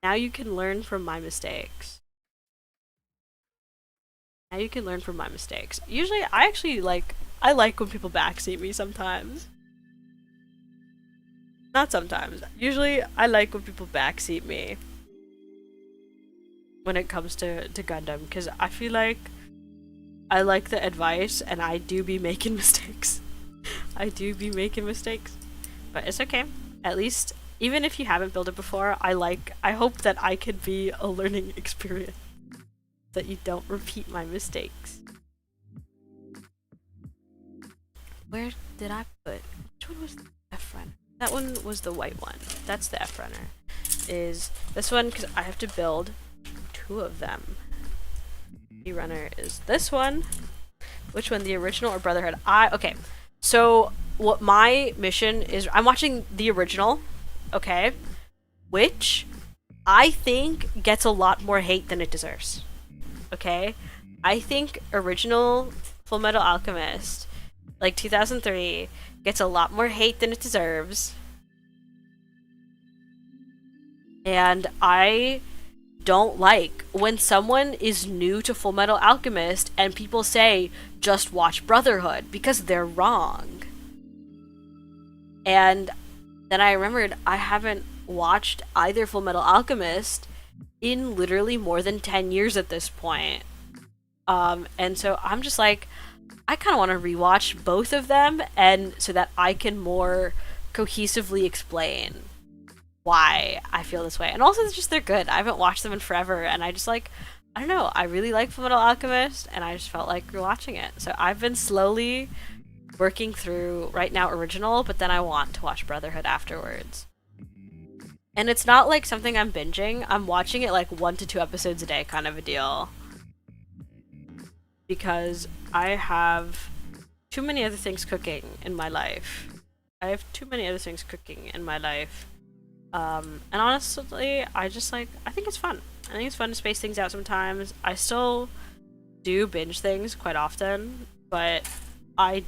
Speaker 1: now you can learn from my mistakes. Usually I actually I like when people backseat me sometimes. Not sometimes. Usually, I like when people backseat me when it comes to Gundam, because I feel like I like the advice, and I do be making mistakes. But it's okay. At least, even if you haven't built it before, I hope that I could be a learning experience. That you don't repeat my mistakes. Where did I put? Which one was the F runner? That one was the white one. That's the F runner. Is this one, because I have to build 2 of them. The runner is this one. Which one, the original or Brotherhood? Okay. So what my mission is, I'm watching the original, okay, which I think gets a lot more hate than it deserves. Okay? I think original Fullmetal Alchemist, 2003, gets a lot more hate than it deserves. And I don't like when someone is new to Fullmetal Alchemist and people say, just watch Brotherhood, because they're wrong. And then I remembered I haven't watched either Fullmetal Alchemist in literally more than 10 years at this point. And so I'm just I kind of want to rewatch both of them, and so that I can more cohesively explain why I feel this way. And also, it's just they're good. I haven't watched them in forever, and I just I don't know, I really like Fullmetal Alchemist, and I just felt like rewatching it. So I've been slowly working through, right now, original, but then I want to watch Brotherhood afterwards. And it's not something I'm binging. I'm watching it 1 to 2 episodes a day kind of a deal. Because I have too many other things cooking in my life. And honestly, I think it's fun. I think it's fun to space things out sometimes. I still do binge things quite often, but I've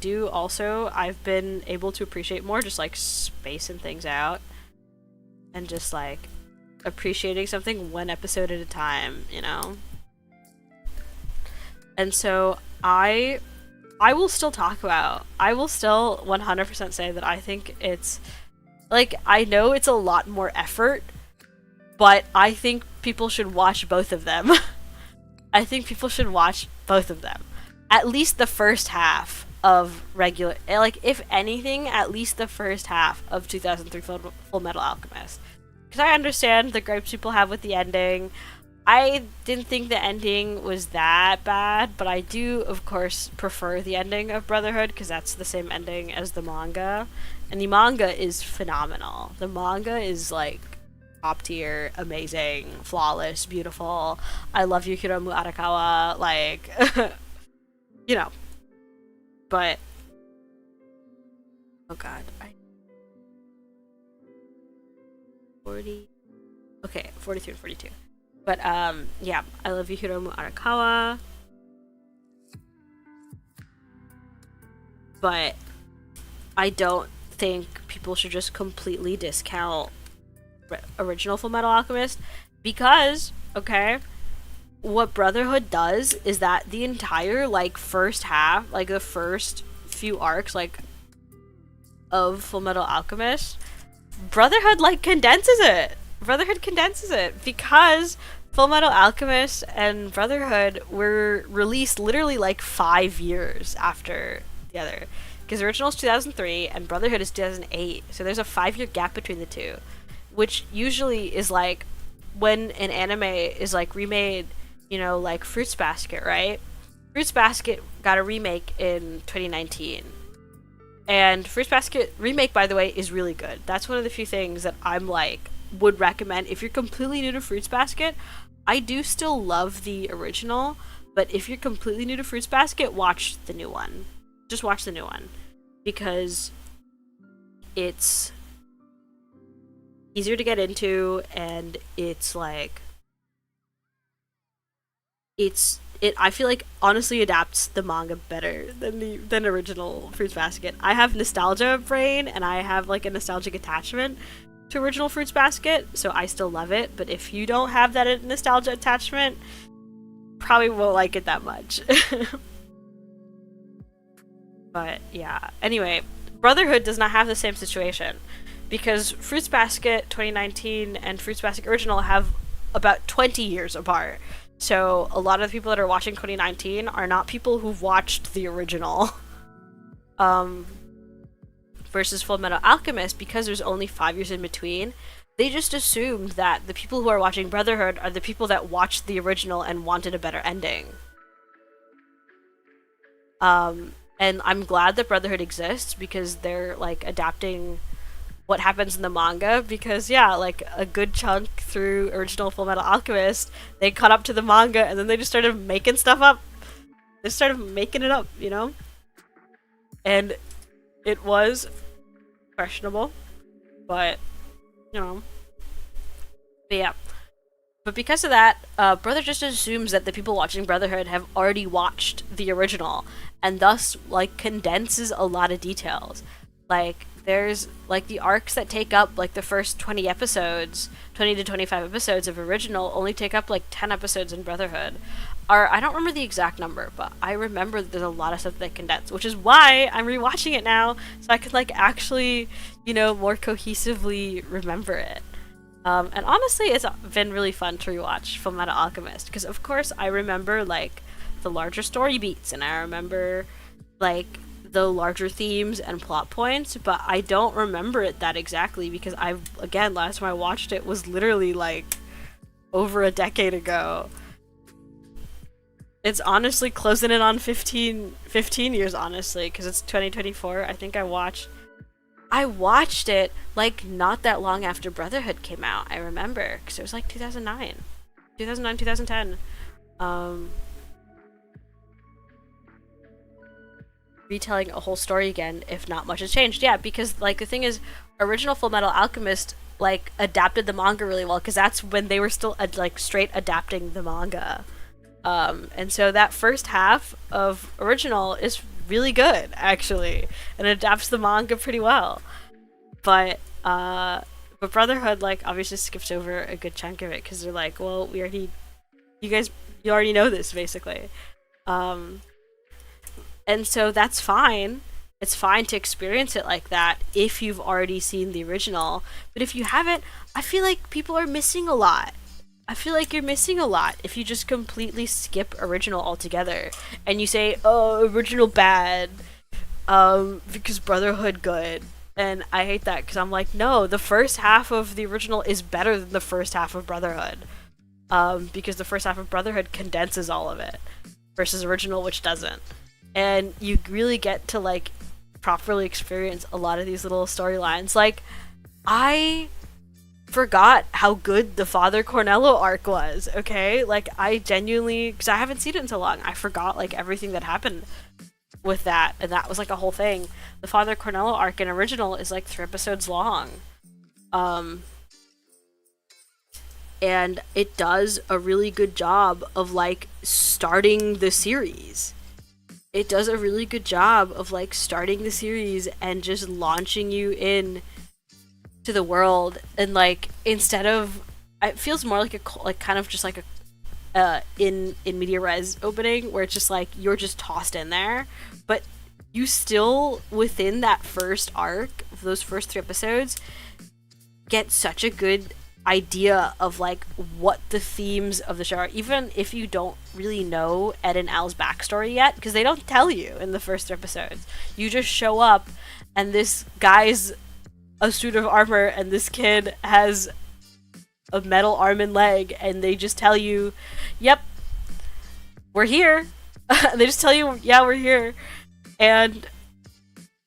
Speaker 1: been able to appreciate more just spacing things out and just appreciating something one episode at a time, you know? And so I will still I will still 100% say that I think it's, like, I know it's a lot more effort, but I think people should watch both of them. I think people should watch both of them. At least the first half of regular, like, if anything, at least the first half of 2003 Fullmetal Alchemist. Because I understand the gripes people have with the ending. I didn't think the ending was that bad, but I do, of course, prefer the ending of Brotherhood, because that's the same ending as the manga. And the manga is phenomenal. The manga is, like, top tier, amazing, flawless, beautiful. I love Yukiro Arakawa, like, you know. But, oh god, 40, okay, 43 and 42. But, yeah, I love Yukiro Arakawa. But I don't think people should just completely discount original Fullmetal Alchemist, because, okay, what Brotherhood does is that the entire, like, first half, like, the first few arcs, like, of Fullmetal Alchemist, Brotherhood, like, condenses it. Brotherhood condenses it, because Fullmetal Alchemist and Brotherhood were released literally, like, 5 years after the other. Because original is 2003, and Brotherhood is 2008, so there's a 5-year gap between the two. Which usually is, like, when an anime is, like, remade, you know, like Fruits Basket, right? Fruits Basket got a remake in 2019. And Fruits Basket remake, by the way, is really good. That's one of the few things that I'm, like, would recommend. If you're completely new to Fruits Basket, I do still love the original, but if you're completely new to Fruits Basket, watch the new one. Just watch the new one. Because it's easier to get into, and it's like I feel like honestly adapts the manga better than original Fruits Basket. I have nostalgia brain, and I have, like, a nostalgic attachment to original Fruits Basket, so I still love it. But if you don't have that nostalgia attachment, probably won't like it that much. But yeah, anyway, Brotherhood does not have the same situation, because Fruits Basket 2019 and Fruits Basket Original have about 20 years apart. So a lot of the people that are watching 2019 are not people who've watched the original. Versus Fullmetal Alchemist, because there's only 5 years in between, they just assumed that the people who are watching Brotherhood are the people that watched the original and wanted a better ending. And I'm glad that Brotherhood exists, because they're, like, adapting what happens in the manga, because, yeah, like, a good chunk through original Fullmetal Alchemist, they caught up to the manga, and then they just started making stuff up. They started making it up, you know? And it was questionable, but, you know. But yeah. But because of that, Brother just assumes that the people watching Brotherhood have already watched the original, and thus, like, condenses a lot of details. Like, there's, like, the arcs that take up, like, the first 20 episodes, 20 to 25 episodes of original only take up, like, 10 episodes in Brotherhood. Or, I don't remember the exact number, but I remember that there's a lot of stuff that condense, which is why I'm rewatching it now, so I could, like, actually, you know, more cohesively remember it. And honestly, it's been really fun to rewatch Fullmetal Alchemist, because of course I remember, like, the larger story beats, and I remember, like, the larger themes and plot points, but I don't remember it that exactly, because again, last time I watched it was literally, like, over a decade ago. It's honestly closing in on 15 years, honestly, because it's 2024. I think I watched it, like, not that long after Brotherhood came out, I remember, because it was, like, 2009, 2010. Retelling a whole story again, if not much has changed. Yeah, because, like, the thing is, original Fullmetal Alchemist, like, adapted the manga really well, because that's when they were still, like, straight adapting the manga. And so that first half of original is really good, actually, and it adapts the manga pretty well. But But Brotherhood, like, obviously skips over a good chunk of it because they're like, well, you guys, you already know this, basically. Um, and so that's fine. It's fine to experience it like that if you've already seen the original. But if you haven't, I feel like people are missing a lot. I feel like you're missing a lot if you just completely skip original altogether and you say, oh, original bad, because Brotherhood good. And I hate that because I'm like, no, the first half of the original is better than the first half of Brotherhood. Because the first half of Brotherhood condenses all of it versus original, which doesn't. And you really get to, like, properly experience a lot of these little storylines. Like, I forgot how good the Father Cornello arc was, okay? Like, I genuinely, because I haven't seen it in so long, I forgot, like, everything that happened with that, and that was, like, a whole thing. The Father Cornello arc in original is, like, 3 episodes long. And it does a really good job of, like, starting the series. It does a really good job of, like, starting the series and just launching you in to the world. And, like, instead of, it feels more like kind of just like a in media res opening where it's just like you're just tossed in there, but you still, within that first arc, those first 3 episodes, get such a good idea of, like, what the themes of the show are, even if you don't really know Ed and Al's backstory yet, because they don't tell you in the first 3 episodes. You just show up and this guy's a suit of armor and this kid has a metal arm and leg, and they just tell you, yep, we're here. They just tell you, yeah, we're here. And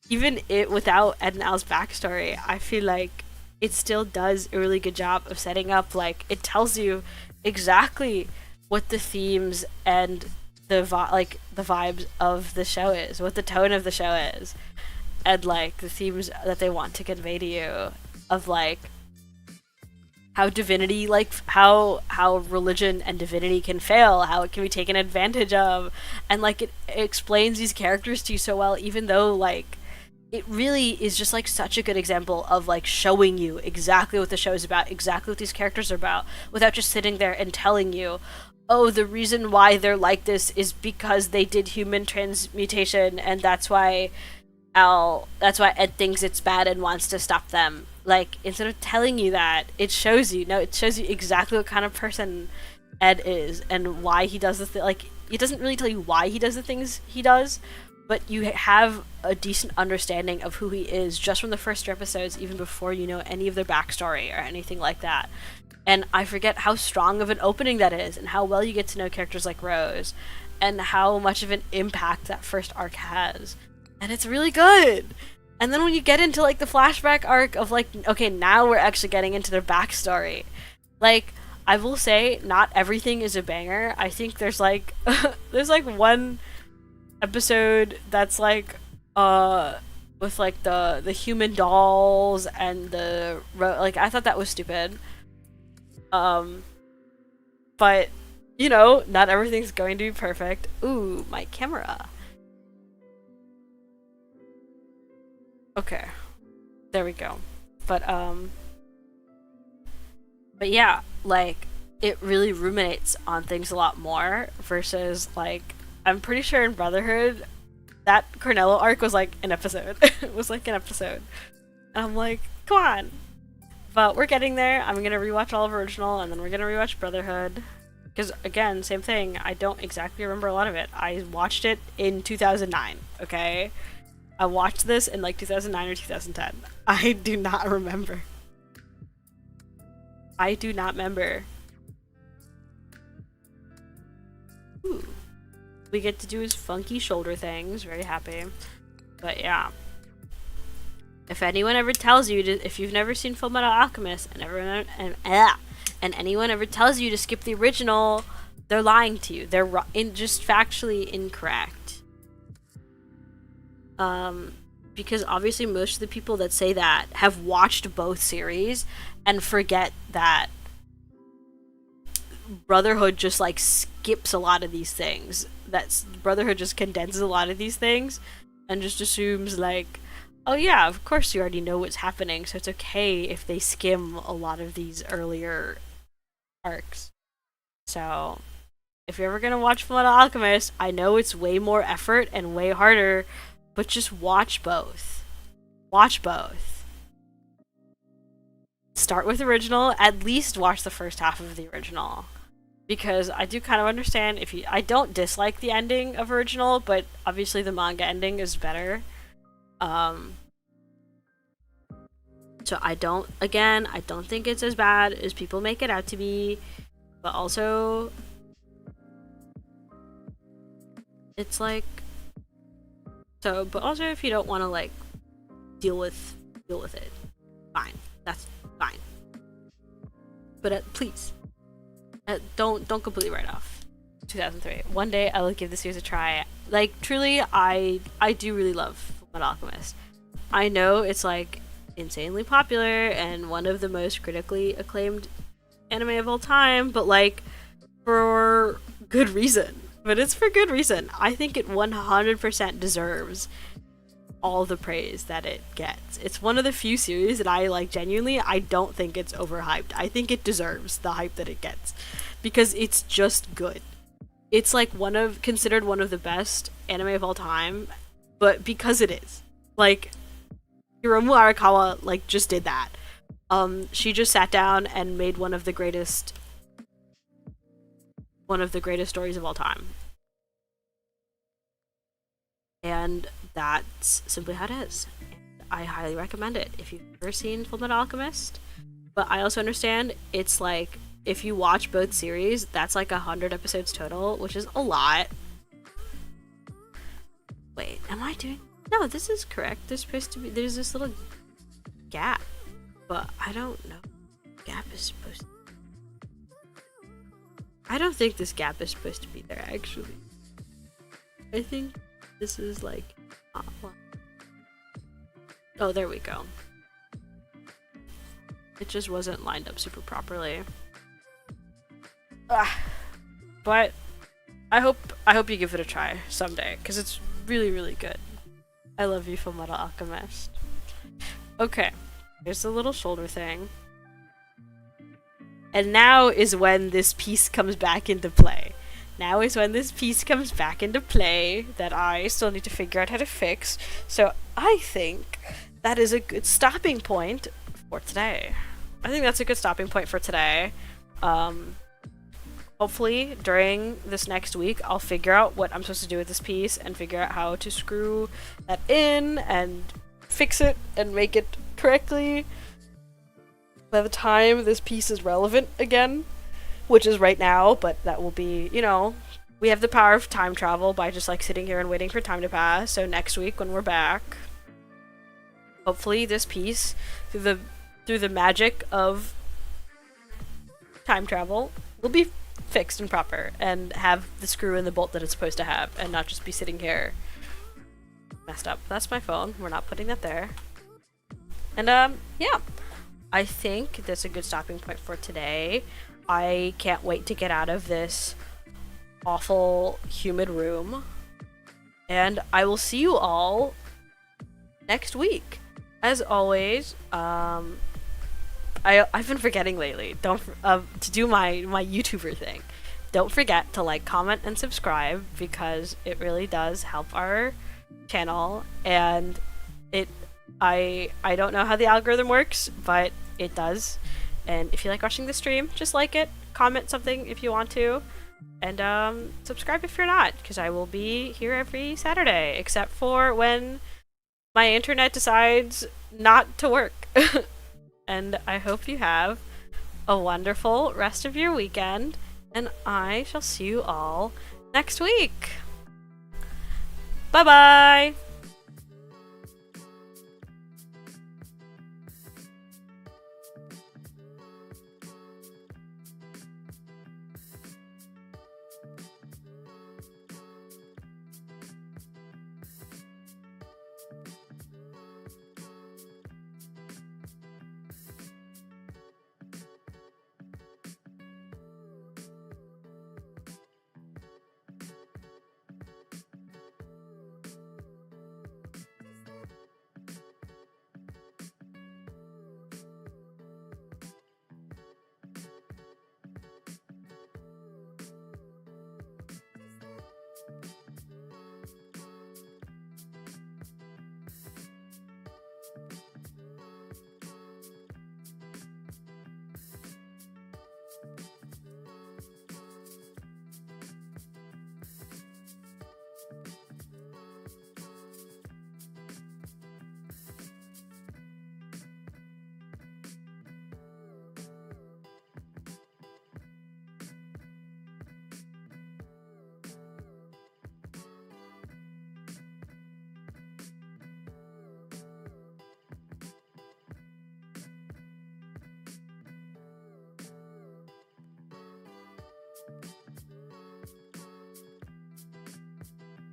Speaker 1: even it without Ed and Al's backstory, I feel like it still does a really good job of setting up, like, it tells you exactly what the themes and the vibes of the show is, what the tone of the show is, and, like, the themes that they want to convey to you of, like, how divinity, like, how religion and divinity can fail, how it can be taken advantage of, and, like, it explains these characters to you so well, even though, like, it really is just, like, such a good example of, like, showing you exactly what the show is about, exactly what these characters are about, without just sitting there and telling you, oh, the reason why they're like this is because they did human transmutation, and that's why Ed thinks it's bad and wants to stop them. Like, instead of telling you that, it shows you exactly what kind of person Ed is and why he does the thing. Like, it doesn't really tell you why he does the things he does, but you have a decent understanding of who he is just from the first 3 episodes, even before you know any of their backstory or anything like that. And I forget how strong of an opening that is, and how well you get to know characters like Rose, and how much of an impact that first arc has. And it's really good! And then when you get into, like, the flashback arc of, like, okay, now we're actually getting into their backstory. Like, I will say, not everything is a banger. I think there's, like, there's, like, one episode that's, like, with, like, the human dolls and like, I thought that was stupid. But, you know, not everything's going to be perfect. Ooh, my camera. Okay. There we go. But yeah, like, it really ruminates on things a lot more versus, like, I'm pretty sure in Brotherhood, that Cornello arc was, like, an episode. It was, like, an episode. And I'm like, come on. But we're getting there. I'm gonna rewatch all of original, and then we're gonna rewatch Brotherhood. Because, again, same thing. I don't exactly remember a lot of it. I watched it in 2009, okay? I watched this in, like, 2009 or 2010. I do not remember. I do not remember. Ooh. We get to do his funky shoulder things. Very happy. But yeah. If anyone ever tells you to, if you've never seen Fullmetal Alchemist, and anyone ever tells you to skip the original, they're lying to you. They're just factually incorrect. Because obviously most of the people that say that have watched both series and forget that Brotherhood just, like, skips a lot of these things. Brotherhood just condenses a lot of these things and just assumes, like, Oh yeah, of course you already know what's happening, so it's okay if they skim a lot of these earlier arcs. So, if you're ever gonna watch Fullmetal Alchemist, I know it's way more effort and way harder, but just watch both. Watch both. Start with original, at least watch the first half of the original. Because I do kind of understand if you. I don't dislike the ending of original, but obviously the manga ending is better. So I don't think it's as bad as people make it out to be, but also it's like so. But also, if you don't want to like deal with it, fine. That's fine. But please, don't completely write off 2003. One day I will give this series a try. Like truly, I do really love Fullmetal Alchemist. I know it's like insanely popular and one of the most critically acclaimed anime of all time, but like for good reason. But it's for good reason. I think it 100% deserves all the praise that it gets. It's one of the few series that I like genuinely, I don't think it's overhyped. I think it deserves the hype that it gets because it's just good. It's like considered one of the best anime of all time, but because it is. Like Hiromu Arakawa like just did that. She just sat down and made one of the greatest stories of all time. And that's simply how it is. And I highly recommend it if you've never seen Fullmetal Alchemist. But I also understand it's like if you watch both series, that's like 100 episodes total, which is a lot. Wait, am I doing? No, this is correct. There's this little gap, but I don't know. Gap is supposed to. I don't think this gap is supposed to be there, actually. I think this is like... Oh, there we go. It just wasn't lined up super properly. But I hope you give it a try someday, because it's really, really good. I love you, Fullmetal Alchemist. Okay, here's the little shoulder thing. And now is when this piece comes back into play. Now is when this piece comes back into play that I still need to figure out how to fix. So I think that is a good stopping point for today. I think that's a good stopping point for today. Hopefully during this next week I'll figure out what I'm supposed to do with this piece and figure out how to screw that in and fix it and make it correctly by the time this piece is relevant again, which is right now, but that will be, you know, we have the power of time travel by just like sitting here and waiting for time to pass. So next week when we're back, hopefully this piece through the magic of time travel will be fixed and proper and have the screw and the bolt that it's supposed to have and not just be sitting here messed up. That's my phone. We're not putting that there. And yeah, I think that's a good stopping point for today. I can't wait to get out of this awful humid room, and I will see you all next week. As always, I've been forgetting lately. To do my YouTuber thing. Don't forget to like, comment, and subscribe because it really does help our channel. And I don't know how the algorithm works, but it does. And if you like watching the stream, just like it, comment something if you want to, and subscribe if you're not, because I will be here every Saturday, except for when my internet decides not to work. And I hope you have a wonderful rest of your weekend, and I shall see you all next week. Bye bye!